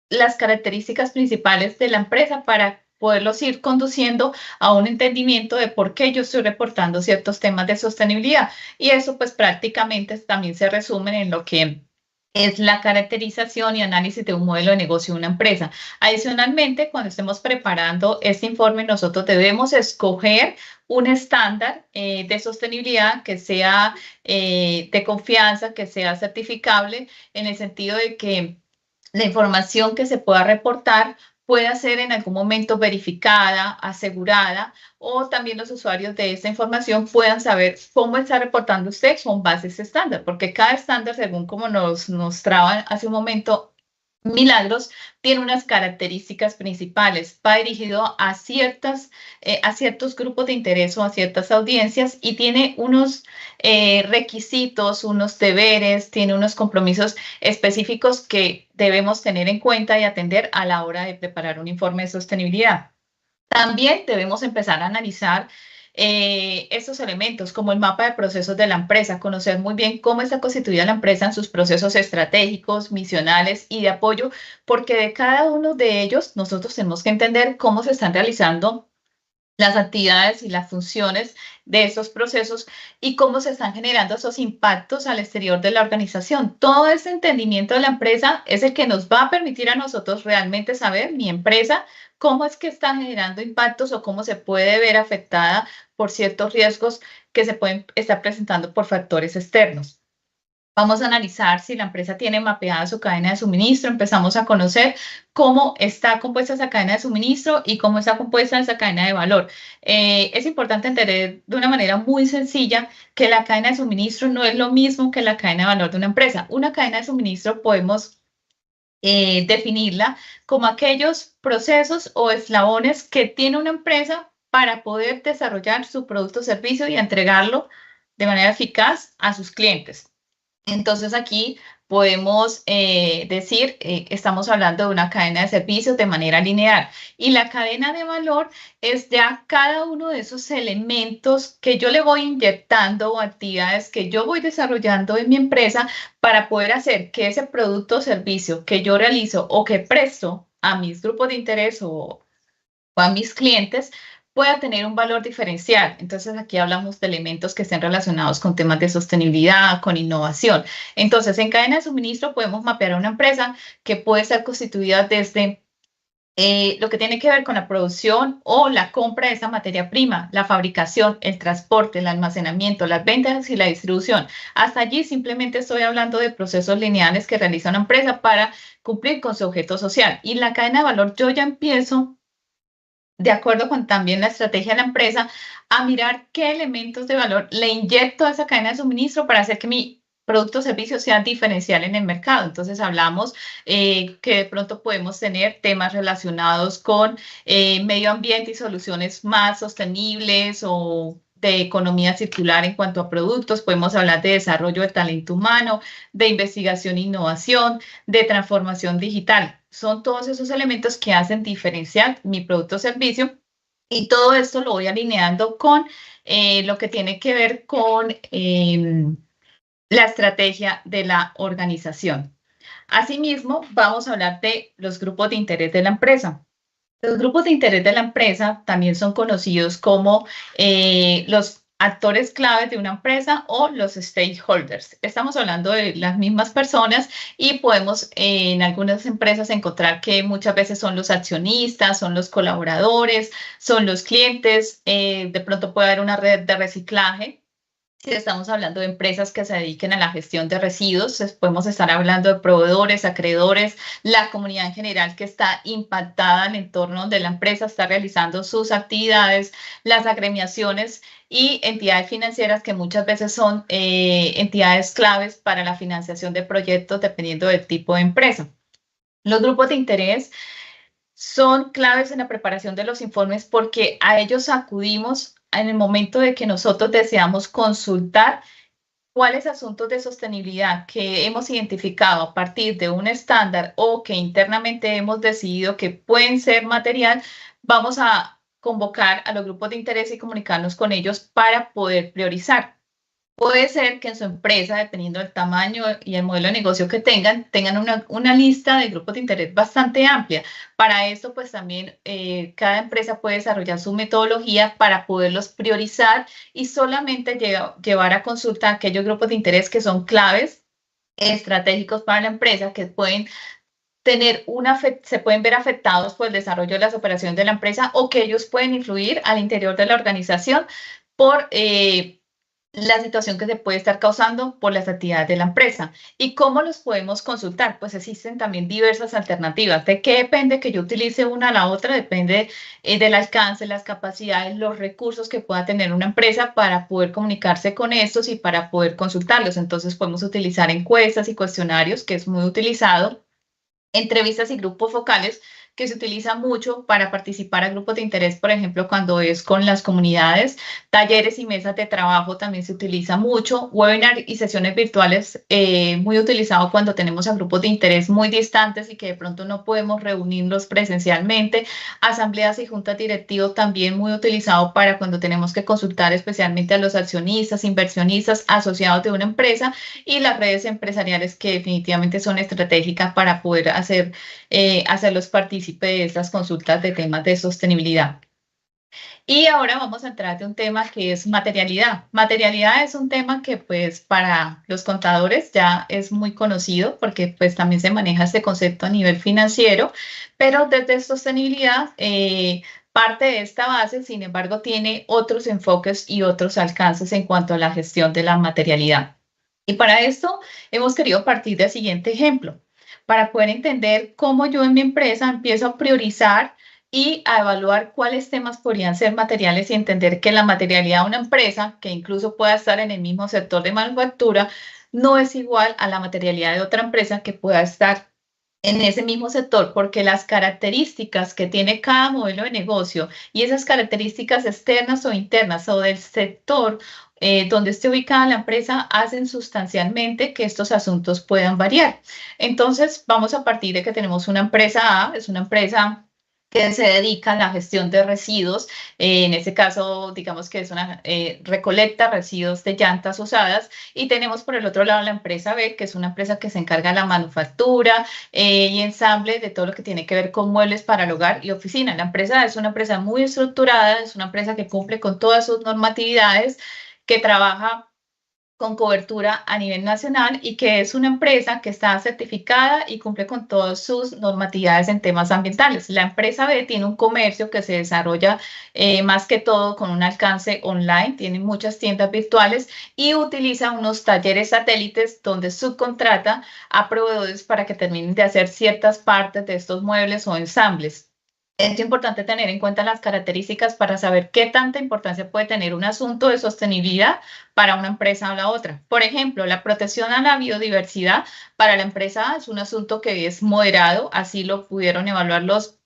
las características principales de la empresa para poderlos ir conduciendo a un entendimiento de por qué yo estoy reportando ciertos temas de sostenibilidad. Y eso pues prácticamente también se resume en lo que es la caracterización y análisis de un modelo de negocio de una empresa. Adicionalmente, cuando estemos preparando este informe, nosotros debemos escoger un estándar de sostenibilidad que sea de confianza, que sea certificable, en el sentido de que la información que se pueda reportar pueda ser en algún momento verificada, asegurada, o también los usuarios de esta información puedan saber cómo está reportando usted con base a ese estándar, porque cada estándar, según como nos mostraba hace un momento Milagros, tiene unas características principales, va dirigido a ciertos grupos de interés o a ciertas audiencias, y tiene unos requisitos, unos deberes, tiene unos compromisos específicos que debemos tener en cuenta y atender a la hora de preparar un informe de sostenibilidad. También debemos empezar a analizar estos elementos como el mapa de procesos de la empresa, conocer muy bien cómo está constituida la empresa en sus procesos estratégicos, misionales y de apoyo, porque de cada uno de ellos nosotros tenemos que entender cómo se están realizando las actividades y las funciones de esos procesos y cómo se están generando esos impactos al exterior de la organización. Todo ese entendimiento de la empresa es el que nos va a permitir a nosotros realmente saber, mi empresa, cómo es que está generando impactos o cómo se puede ver afectada por ciertos riesgos que se pueden estar presentando por factores externos. Vamos a analizar si la empresa tiene mapeada su cadena de suministro. Empezamos a conocer cómo está compuesta esa cadena de suministro y cómo está compuesta esa cadena de valor. Es importante entender de una manera muy sencilla que la cadena de suministro no es lo mismo que la cadena de valor de una empresa. Una cadena de suministro podemos definirla como aquellos procesos o eslabones que tiene una empresa para poder desarrollar su producto o servicio y entregarlo de manera eficaz a sus clientes. Entonces aquí podemos decir, estamos hablando de una cadena de servicios de manera lineal, y la cadena de valor es ya cada uno de esos elementos que yo le voy inyectando o actividades que yo voy desarrollando en mi empresa para poder hacer que ese producto o servicio que yo realizo o que presto a mis grupos de interés o a mis clientes pueda tener un valor diferencial. Entonces aquí hablamos de elementos que estén relacionados con temas de sostenibilidad, con innovación. Entonces en cadena de suministro podemos mapear a una empresa que puede ser constituida desde lo que tiene que ver con la producción o la compra de esa materia prima, la fabricación, el transporte, el almacenamiento, las ventas y la distribución. Hasta allí simplemente estoy hablando de procesos lineales que realiza una empresa para cumplir con su objeto social. Y la cadena de valor yo ya empiezo, de acuerdo con también la estrategia de la empresa, a mirar qué elementos de valor le inyecto a esa cadena de suministro para hacer que mi producto o servicio sea diferencial en el mercado. Entonces hablamos que de pronto podemos tener temas relacionados con medio ambiente y soluciones más sostenibles o de economía circular en cuanto a productos. Podemos hablar de desarrollo de talento humano, de investigación e innovación, de transformación digital. Son todos esos elementos que hacen diferenciar mi producto o servicio, y todo esto lo voy alineando con lo que tiene que ver con la estrategia de la organización. Asimismo, vamos a hablar de los grupos de interés de la empresa. Los grupos de interés de la empresa también son conocidos como los actores claves de una empresa o los stakeholders. Estamos hablando de las mismas personas, y podemos en algunas empresas encontrar que muchas veces son los accionistas, son los colaboradores, son los clientes, de pronto puede haber una red de reciclaje Si estamos hablando de empresas que se dediquen a la gestión de residuos, podemos estar hablando de proveedores, acreedores, la comunidad en general que está impactada en el entorno donde la empresa está realizando sus actividades, las agremiaciones y entidades financieras que muchas veces son entidades claves para la financiación de proyectos dependiendo del tipo de empresa. Los grupos de interés son claves en la preparación de los informes porque a ellos acudimos en el momento de que nosotros deseamos consultar cuáles asuntos de sostenibilidad que hemos identificado a partir de un estándar o que internamente hemos decidido que pueden ser material, vamos a convocar a los grupos de interés y comunicarnos con ellos para poder priorizar. Puede ser que en su empresa, dependiendo del tamaño y el modelo de negocio que tengan una lista de grupos de interés bastante amplia. Para esto, pues también cada empresa puede desarrollar su metodología para poderlos priorizar y solamente llevar a consulta aquellos grupos de interés que son claves, estratégicos para la empresa, que pueden se pueden ver afectados por el desarrollo de las operaciones de la empresa o que ellos pueden influir al interior de la organización por la situación que se puede estar causando por las actividades de la empresa. ¿Y cómo los podemos consultar? Pues existen también diversas alternativas. ¿De qué depende que yo utilice una a la otra? Depende del alcance, las capacidades, los recursos que pueda tener una empresa para poder comunicarse con estos y para poder consultarlos. Entonces podemos utilizar encuestas y cuestionarios, que es muy utilizado, entrevistas y grupos focales, que se utiliza mucho para participar a grupos de interés, por ejemplo, cuando es con las comunidades, talleres y mesas de trabajo también se utiliza mucho, webinar y sesiones virtuales muy utilizado cuando tenemos a grupos de interés muy distantes y que de pronto no podemos reunirlos presencialmente, asambleas y juntas directivas también muy utilizado para cuando tenemos que consultar especialmente a los accionistas, inversionistas asociados de una empresa y las redes empresariales que definitivamente son estratégicas para poder hacerlos partícipes de estas consultas de temas de sostenibilidad. Y ahora vamos a entrar de un tema que es materialidad. Materialidad es un tema que pues para los contadores ya es muy conocido porque pues también se maneja este concepto a nivel financiero, pero desde sostenibilidad parte de esta base, sin embargo, tiene otros enfoques y otros alcances en cuanto a la gestión de la materialidad. Y para esto hemos querido partir del siguiente ejemplo, para poder entender cómo yo en mi empresa empiezo a priorizar y a evaluar cuáles temas podrían ser materiales y entender que la materialidad de una empresa, que incluso pueda estar en el mismo sector de manufactura, no es igual a la materialidad de otra empresa que pueda estar en ese mismo sector, porque las características que tiene cada modelo de negocio y esas características externas o internas o del sector donde esté ubicada la empresa hacen sustancialmente que estos asuntos puedan variar. Entonces, vamos a partir de que tenemos una empresa A, es una empresa que se dedica a la gestión de residuos. En este caso, digamos que es una recolecta residuos de llantas usadas. Y tenemos por el otro lado la empresa B, que es una empresa que se encarga de la manufactura y ensamble de todo lo que tiene que ver con muebles para el hogar y oficina. La empresa es una empresa muy estructurada, es una empresa que cumple con todas sus normatividades, que trabaja con cobertura a nivel nacional y que es una empresa que está certificada y cumple con todas sus normatividades en temas ambientales. La empresa B tiene un comercio que se desarrolla más que todo con un alcance online, tiene muchas tiendas virtuales y utiliza unos talleres satélites donde subcontrata a proveedores para que terminen de hacer ciertas partes de estos muebles o ensambles. Es importante tener en cuenta las características para saber qué tanta importancia puede tener un asunto de sostenibilidad para una empresa o la otra. Por ejemplo, la protección a la biodiversidad para la empresa es un asunto que es moderado, así lo pudieron evaluar los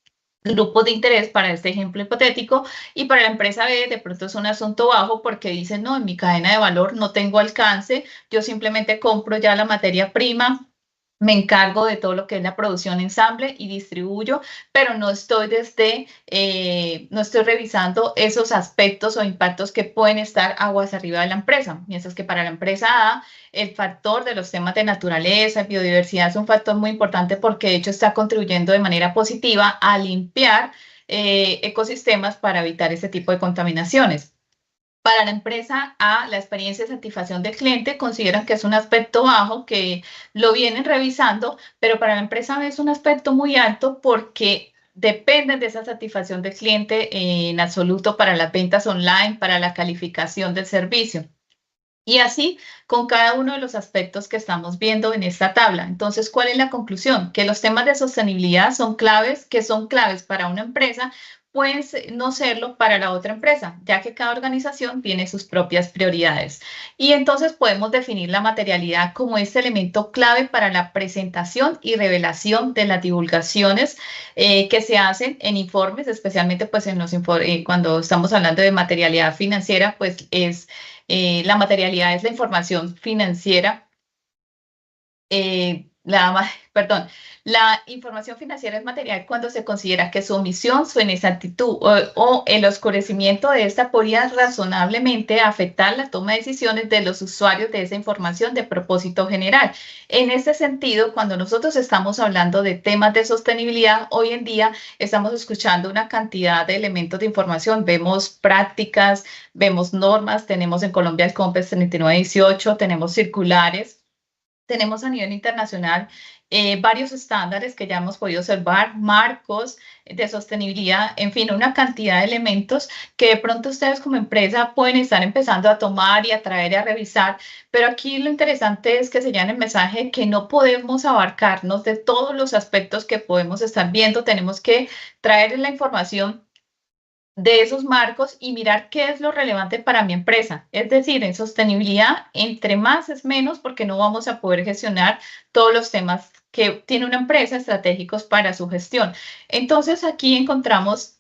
grupos de interés para este ejemplo hipotético, y para la empresa B de pronto es un asunto bajo porque dicen, no, en mi cadena de valor no tengo alcance, yo simplemente compro ya la materia prima, me encargo de todo lo que es la producción, ensamble y distribuyo, pero no estoy no estoy revisando esos aspectos o impactos que pueden estar aguas arriba de la empresa. Mientras que para la empresa A, el factor de los temas de naturaleza, biodiversidad es un factor muy importante porque de hecho está contribuyendo de manera positiva a limpiar ecosistemas para evitar este tipo de contaminaciones. Para la empresa A, la experiencia de satisfacción del cliente consideran que es un aspecto bajo, que lo vienen revisando, pero para la empresa B es un aspecto muy alto porque dependen de esa satisfacción del cliente en absoluto para las ventas online, para la calificación del servicio. Y así con cada uno de los aspectos que estamos viendo en esta tabla. Entonces, ¿cuál es la conclusión? Que los temas de sostenibilidad son claves, que son claves para una empresa, pueden no serlo para la otra empresa, ya que cada organización tiene sus propias prioridades. Y entonces podemos definir la materialidad como este elemento clave para la presentación y revelación de las divulgaciones que se hacen en informes, especialmente pues en los cuando estamos hablando de materialidad financiera, pues es la materialidad es la información financiera, perdón, la información financiera es material cuando se considera que su omisión, su inexactitud o el oscurecimiento de esta podría razonablemente afectar la toma de decisiones de los usuarios de esa información de propósito general. En este sentido, cuando nosotros estamos hablando de temas de sostenibilidad, hoy en día estamos escuchando una cantidad de elementos de información. Vemos prácticas, vemos normas, tenemos en Colombia el COMPES 3918, tenemos circulares. Tenemos a nivel internacional varios estándares que ya hemos podido observar, marcos de sostenibilidad, en fin, una cantidad de elementos que de pronto ustedes como empresa pueden estar empezando a tomar y a traer y a revisar, pero aquí lo interesante es que se llama el mensaje que no podemos abarcarnos de todos los aspectos que podemos estar viendo, tenemos que traer la información de esos marcos y mirar qué es lo relevante para mi empresa. Es decir, en sostenibilidad, entre más es menos porque no vamos a poder gestionar todos los temas que tiene una empresa estratégicos para su gestión. Entonces, aquí encontramos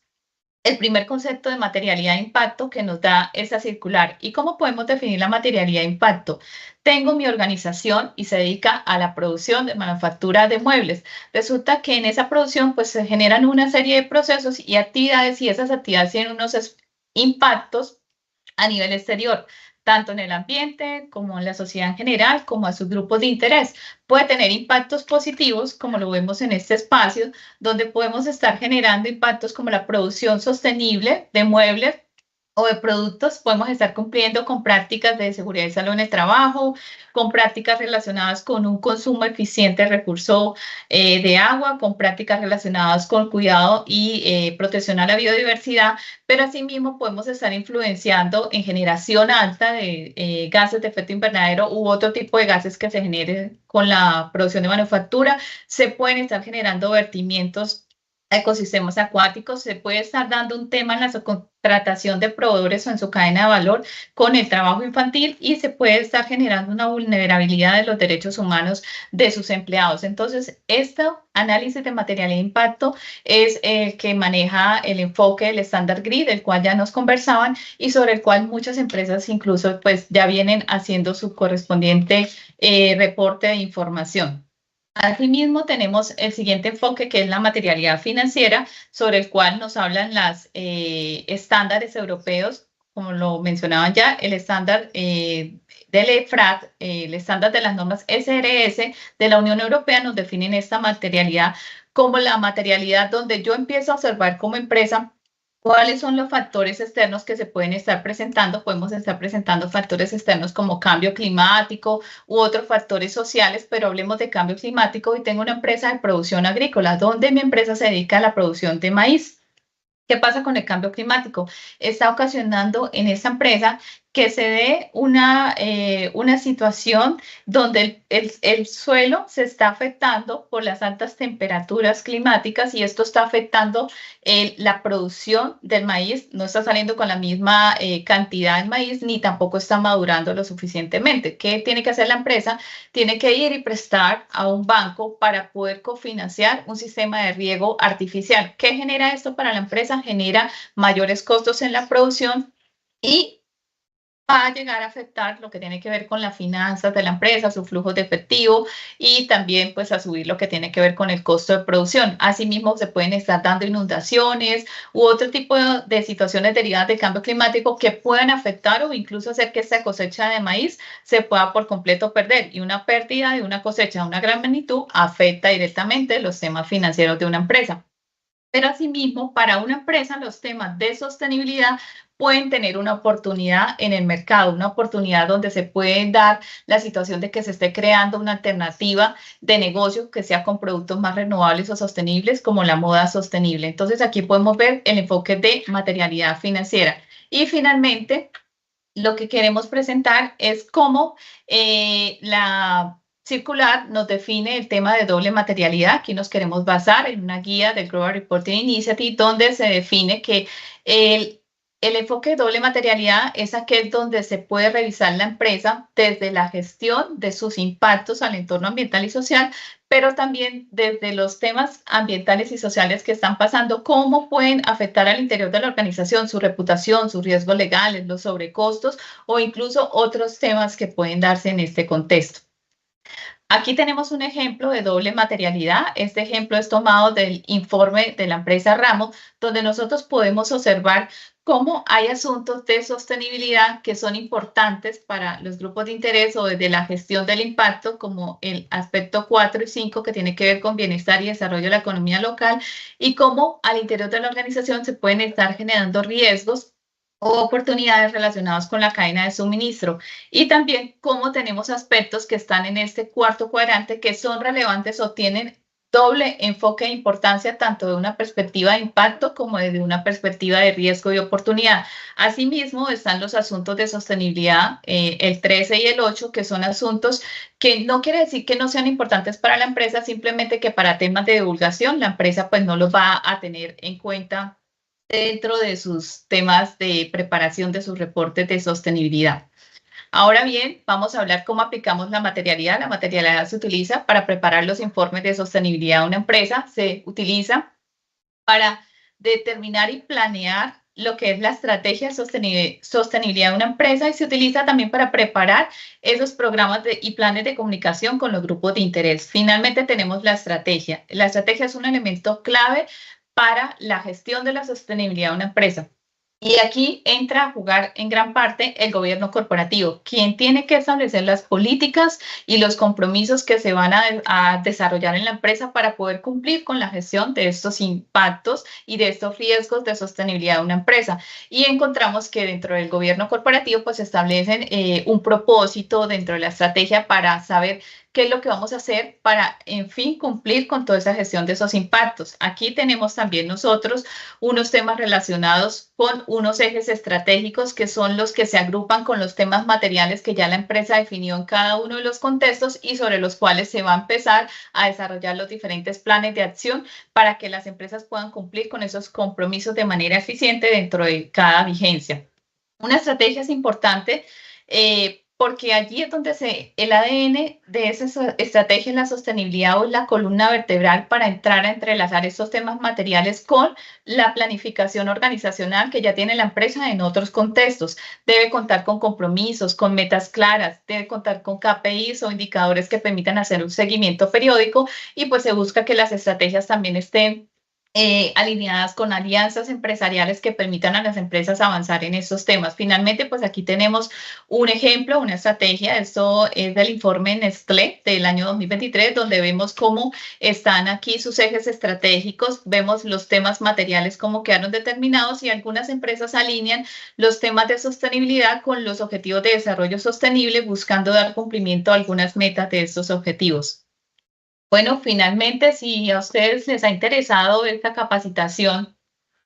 el primer concepto de materialidad de impacto que nos da esa circular. ¿Y cómo podemos definir la materialidad de impacto? Tengo mi organización y se dedica a la producción de manufactura de muebles. Resulta que en esa producción pues se generan una serie de procesos y actividades y esas actividades tienen unos impactos a nivel exterior, tanto en el ambiente como en la sociedad en general, como a sus grupos de interés. Puede tener impactos positivos, como lo vemos en este espacio, donde podemos estar generando impactos como la producción sostenible de muebles o de productos, podemos estar cumpliendo con prácticas de seguridad y salud en el trabajo, con prácticas relacionadas con un consumo eficiente de recurso de agua, con prácticas relacionadas con cuidado y protección a la biodiversidad, pero asimismo podemos estar influenciando en generación alta de gases de efecto invernadero u otro tipo de gases que se generen con la producción de manufactura. Se pueden estar generando vertimientos a ecosistemas acuáticos, se puede estar dando un tema en la subcontratación de proveedores o en su cadena de valor con el trabajo infantil y se puede estar generando una vulnerabilidad de los derechos humanos de sus empleados. Entonces, este análisis de materialidad de impacto es el que maneja el enfoque del estándar GRI, del cual ya nos conversaban y sobre el cual muchas empresas incluso pues ya vienen haciendo su correspondiente reporte de información. Asimismo, tenemos el siguiente enfoque que es la materialidad financiera, sobre el cual nos hablan los estándares europeos, como lo mencionaban ya, el estándar del EFRAG, el estándar de las normas SRS de la Unión Europea nos definen esta materialidad como la materialidad donde yo empiezo a observar como empresa ¿cuáles son los factores externos que se pueden estar presentando? Podemos estar presentando factores externos como cambio climático u otros factores sociales, pero hablemos de cambio climático y tengo una empresa de producción agrícola, donde mi empresa se dedica a la producción de maíz. ¿Qué pasa con el cambio climático? Está ocasionando en esta empresa que se dé una situación donde el suelo se está afectando por las altas temperaturas climáticas y esto está afectando la producción del maíz. No está saliendo con la misma cantidad de maíz ni tampoco está madurando lo suficientemente. ¿Qué tiene que hacer la empresa? Tiene que ir y prestar a un banco para poder cofinanciar un sistema de riego artificial. ¿Qué genera esto para la empresa? Genera mayores costos en la producción y va a llegar a afectar lo que tiene que ver con las finanzas de la empresa, sus flujos de efectivo y también pues a subir lo que tiene que ver con el costo de producción. Asimismo se pueden estar dando inundaciones u otro tipo de situaciones derivadas del cambio climático que pueden afectar o incluso hacer que esta cosecha de maíz se pueda por completo perder y una pérdida de una cosecha de una gran magnitud afecta directamente los temas financieros de una empresa. Pero asimismo, para una empresa, los temas de sostenibilidad pueden tener una oportunidad en el mercado, una oportunidad donde se puede dar la situación de que se esté creando una alternativa de negocio que sea con productos más renovables o sostenibles, como la moda sostenible. Entonces, aquí podemos ver el enfoque de materialidad financiera. Y finalmente, lo que queremos presentar es cómo la circular nos define el tema de doble materialidad. Aquí nos queremos basar en una guía del Global Reporting Initiative donde se define que el enfoque de doble materialidad es aquel donde se puede revisar la empresa desde la gestión de sus impactos al entorno ambiental y social, pero también desde los temas ambientales y sociales que están pasando, cómo pueden afectar al interior de la organización, su reputación, sus riesgos legales, los sobrecostos o incluso otros temas que pueden darse en este contexto. Aquí tenemos un ejemplo de doble materialidad. Este ejemplo es tomado del informe de la empresa Ramo, donde nosotros podemos observar cómo hay asuntos de sostenibilidad que son importantes para los grupos de interés o desde la gestión del impacto, como el aspecto 4 y 5, que tiene que ver con bienestar y desarrollo de la economía local, y cómo al interior de la organización se pueden estar generando riesgos o oportunidades relacionadas con la cadena de suministro. Y también cómo tenemos aspectos que están en este cuarto cuadrante que son relevantes o tienen doble enfoque de importancia tanto de una perspectiva de impacto como desde una perspectiva de riesgo y oportunidad. Asimismo, están los asuntos de sostenibilidad, el 13 y el 8, que son asuntos que no quiere decir que no sean importantes para la empresa, simplemente que para temas de divulgación la empresa pues no los va a tener en cuenta dentro de sus temas de preparación de sus reportes de sostenibilidad. Ahora bien, vamos a hablar cómo aplicamos la materialidad. La materialidad se utiliza para preparar los informes de sostenibilidad de una empresa, se utiliza para determinar y planear lo que es la estrategia de sostenibilidad de una empresa y se utiliza también para preparar esos programas y planes de comunicación con los grupos de interés. Finalmente tenemos la estrategia. La estrategia es un elemento clave para la gestión de la sostenibilidad de una empresa. Y aquí entra a jugar en gran parte el gobierno corporativo, quien tiene que establecer las políticas y los compromisos que se van a desarrollar en la empresa para poder cumplir con la gestión de estos impactos y de estos riesgos de sostenibilidad de una empresa. Y encontramos que dentro del gobierno corporativo pues establecen un propósito dentro de la estrategia para saber qué es lo que vamos a hacer para, en fin, cumplir con toda esa gestión de esos impactos. Aquí tenemos también nosotros unos temas relacionados con unos ejes estratégicos que son los que se agrupan con los temas materiales que ya la empresa definió en cada uno de los contextos y sobre los cuales se va a empezar a desarrollar los diferentes planes de acción para que las empresas puedan cumplir con esos compromisos de manera eficiente dentro de cada vigencia. Una estrategia es importante porque allí es donde el ADN de esa estrategia en la sostenibilidad o la columna vertebral para entrar a entrelazar estos temas materiales con la planificación organizacional que ya tiene la empresa en otros contextos. Debe contar con compromisos, con metas claras, debe contar con KPIs o indicadores que permitan hacer un seguimiento periódico y pues se busca que las estrategias también estén alineadas con alianzas empresariales que permitan a las empresas avanzar en estos temas. Finalmente, pues aquí tenemos un ejemplo, una estrategia. Esto es del informe Nestlé del año 2023, donde vemos cómo están aquí sus ejes estratégicos, vemos los temas materiales cómo quedaron determinados y algunas empresas alinean los temas de sostenibilidad con los objetivos de desarrollo sostenible, buscando dar cumplimiento a algunas metas de estos objetivos. Bueno, finalmente, si a ustedes les ha interesado esta capacitación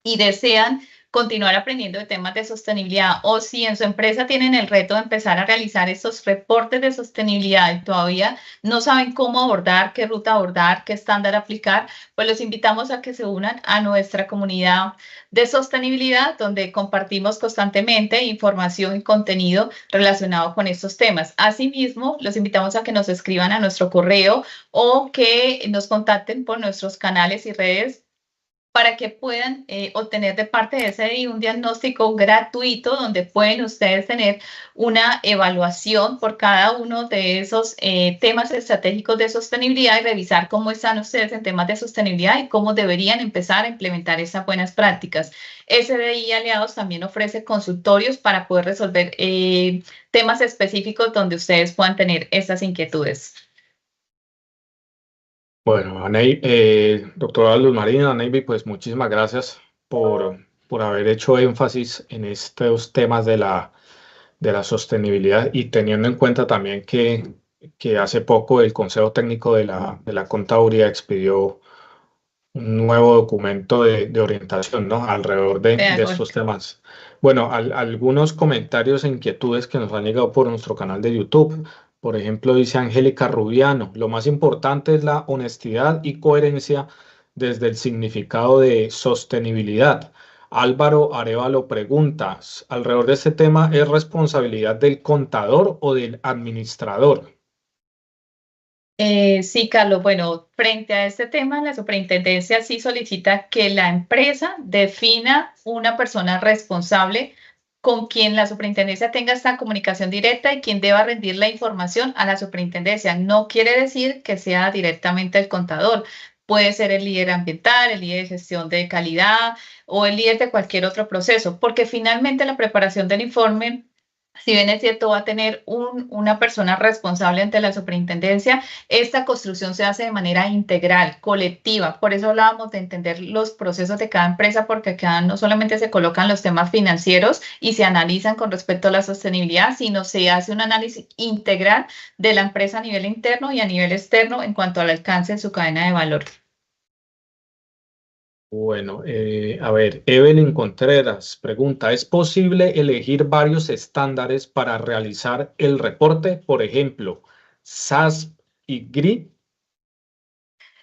y desean continuar aprendiendo de temas de sostenibilidad o si en su empresa tienen el reto de empezar a realizar estos reportes de sostenibilidad y todavía no saben cómo abordar, qué ruta abordar, qué estándar aplicar, pues los invitamos a que se unan a nuestra comunidad de sostenibilidad donde compartimos constantemente información y contenido relacionado con estos temas. Asimismo, los invitamos a que nos escriban a nuestro correo o que nos contacten por nuestros canales y redes para que puedan obtener de parte de ese un diagnóstico gratuito donde pueden ustedes tener una evaluación por cada uno de esos temas estratégicos de sostenibilidad y revisar cómo están ustedes en temas de sostenibilidad y cómo deberían empezar a implementar esas buenas prácticas. SDI Aliados también ofrece consultorios para poder resolver temas específicos donde ustedes puedan tener estas inquietudes. Bueno, doctora Luz Marina, Neivi, pues muchísimas gracias por haber hecho énfasis en estos temas de la sostenibilidad y teniendo en cuenta también que hace poco el Consejo Técnico de la Contaduría expidió un nuevo documento de orientación, ¿no? Alrededor De de acuerdo. estos temas. Bueno, algunos comentarios e inquietudes que nos han llegado por nuestro canal de YouTube. Por ejemplo, dice Angélica Rubiano, lo más importante es la honestidad y coherencia desde el significado de sostenibilidad. Álvaro Arevalo pregunta, alrededor de este tema, ¿es responsabilidad del contador o del administrador? Sí, Carlos. Bueno, frente a este tema, la superintendencia sí solicita que la empresa defina una persona responsable con quien la superintendencia tenga esta comunicación directa y quien deba rendir la información a la superintendencia. No quiere decir que sea directamente el contador. Puede ser el líder ambiental, el líder de gestión de calidad o el líder de cualquier otro proceso, porque finalmente la preparación del informe, si bien es cierto, va a tener una persona responsable ante la superintendencia. Esta construcción se hace de manera integral, colectiva. Por eso hablábamos de entender los procesos de cada empresa, porque acá no solamente se colocan los temas financieros y se analizan con respecto a la sostenibilidad, sino se hace un análisis integral de la empresa a nivel interno y a nivel externo en cuanto al alcance de su cadena de valor. Bueno, a ver, Evelyn Contreras pregunta, ¿es posible elegir varios estándares para realizar el reporte? Por ejemplo, SASP y GRI.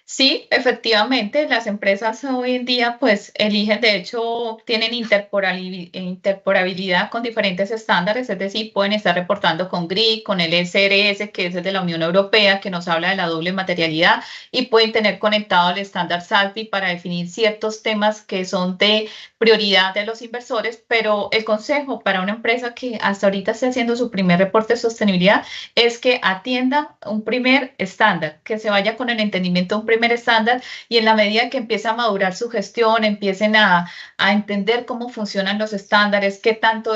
Sí, efectivamente, las empresas hoy en día pues eligen, de hecho, tienen interporabilidad con diferentes estándares, es decir, pueden estar reportando con GRI, con el SRS, que es el de la Unión Europea, que nos habla de la doble materialidad, y pueden tener conectado el estándar SASB para definir ciertos temas que son de prioridad de los inversores, pero el consejo para una empresa que hasta ahorita esté haciendo su primer reporte de sostenibilidad es que atienda un primer estándar, que se vaya con el entendimiento de un primer estándar, y en la medida que empieza a madurar su gestión, empiecen a entender cómo funcionan los estándares, qué tanto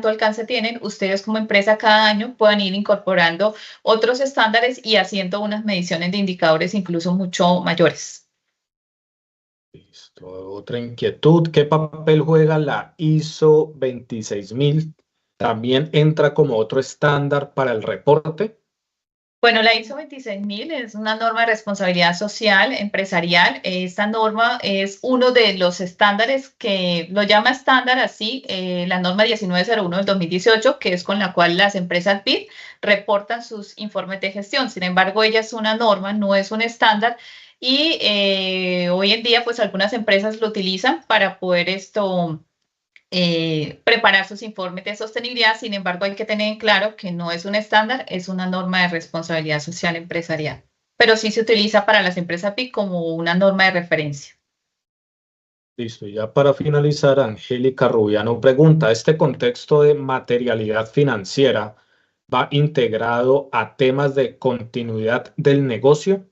alcance tienen, ustedes como empresa cada año puedan ir incorporando otros estándares y haciendo unas mediciones de indicadores incluso mucho mayores. Listo. Otra inquietud, ¿qué papel juega la ISO 26000? ¿También entra como otro estándar para el reporte? Bueno, la ISO 26000 es una norma de responsabilidad social empresarial. Esta norma es uno de los estándares que lo llama estándar así, la norma 1901 del 2018, que es con la cual las empresas BID reportan sus informes de gestión. Sin embargo, ella es una norma, no es un estándar. Y hoy en día, pues algunas empresas lo utilizan para poder preparar sus informes de sostenibilidad. Sin embargo, hay que tener en claro que no es un estándar, es una norma de responsabilidad social empresarial, pero sí se utiliza para las empresas PIC como una norma de referencia. Listo, ya para finalizar, Angélica Rubiano pregunta, ¿este contexto de materialidad financiera va integrado a temas de continuidad del negocio?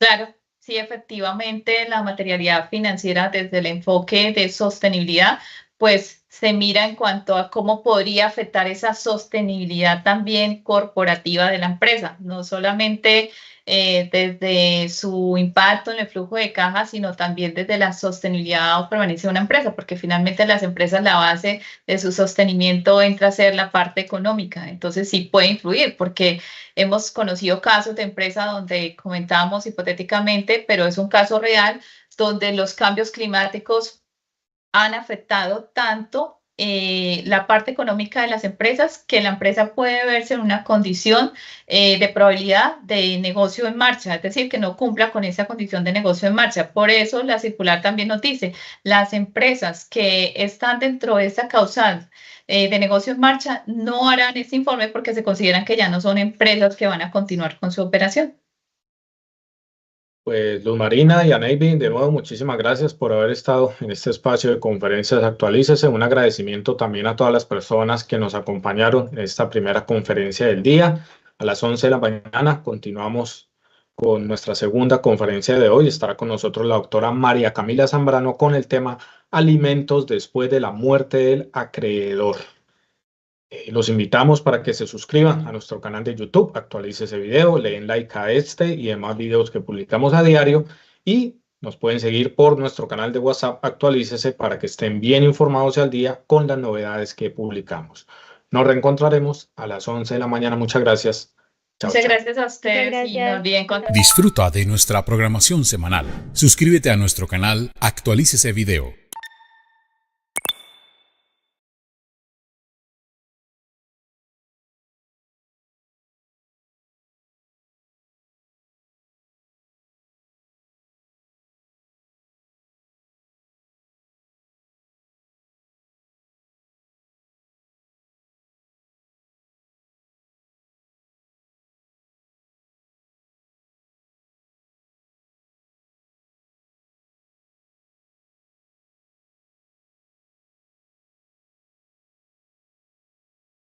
Claro, sí, efectivamente, la materialidad financiera desde el enfoque de sostenibilidad, pues se mira en cuanto a cómo podría afectar esa sostenibilidad también corporativa de la empresa, no solamente desde su impacto en el flujo de caja, sino también desde la sostenibilidad o permanencia de una empresa, porque finalmente las empresas, la base de su sostenimiento entra a ser la parte económica. Entonces sí puede influir, porque hemos conocido casos de empresas donde comentábamos hipotéticamente, pero es un caso real, donde los cambios climáticos han afectado tanto la parte económica de las empresas, que la empresa puede verse en una condición de probabilidad de negocio en marcha, es decir, que no cumpla con esa condición de negocio en marcha. Por eso la circular también nos dice, las empresas que están dentro de esa causal de negocio en marcha no harán este informe, porque se consideran que ya no son empresas que van a continuar con su operación. Pues Luz Marina y a Navy, de nuevo, muchísimas gracias por haber estado en este espacio de conferencias Actualícese. Un agradecimiento también a todas las personas que nos acompañaron en esta primera conferencia del día. A las 11 de la mañana continuamos con nuestra segunda conferencia de hoy. Estará con nosotros la doctora María Camila Zambrano con el tema Alimentos después de la muerte del acreedor. Los invitamos para que se suscriban a nuestro canal de YouTube, actualice ese video, le den like a este y demás videos que publicamos a diario, y nos pueden seguir por nuestro canal de WhatsApp, actualícese, para que estén bien informados y al día con las novedades que publicamos. Nos reencontraremos a las 11 de la mañana. Muchas gracias. Muchas gracias a ustedes Muchas y no gracias. olviden Disfruta de nuestra programación semanal. Suscríbete a nuestro canal Actualícese Video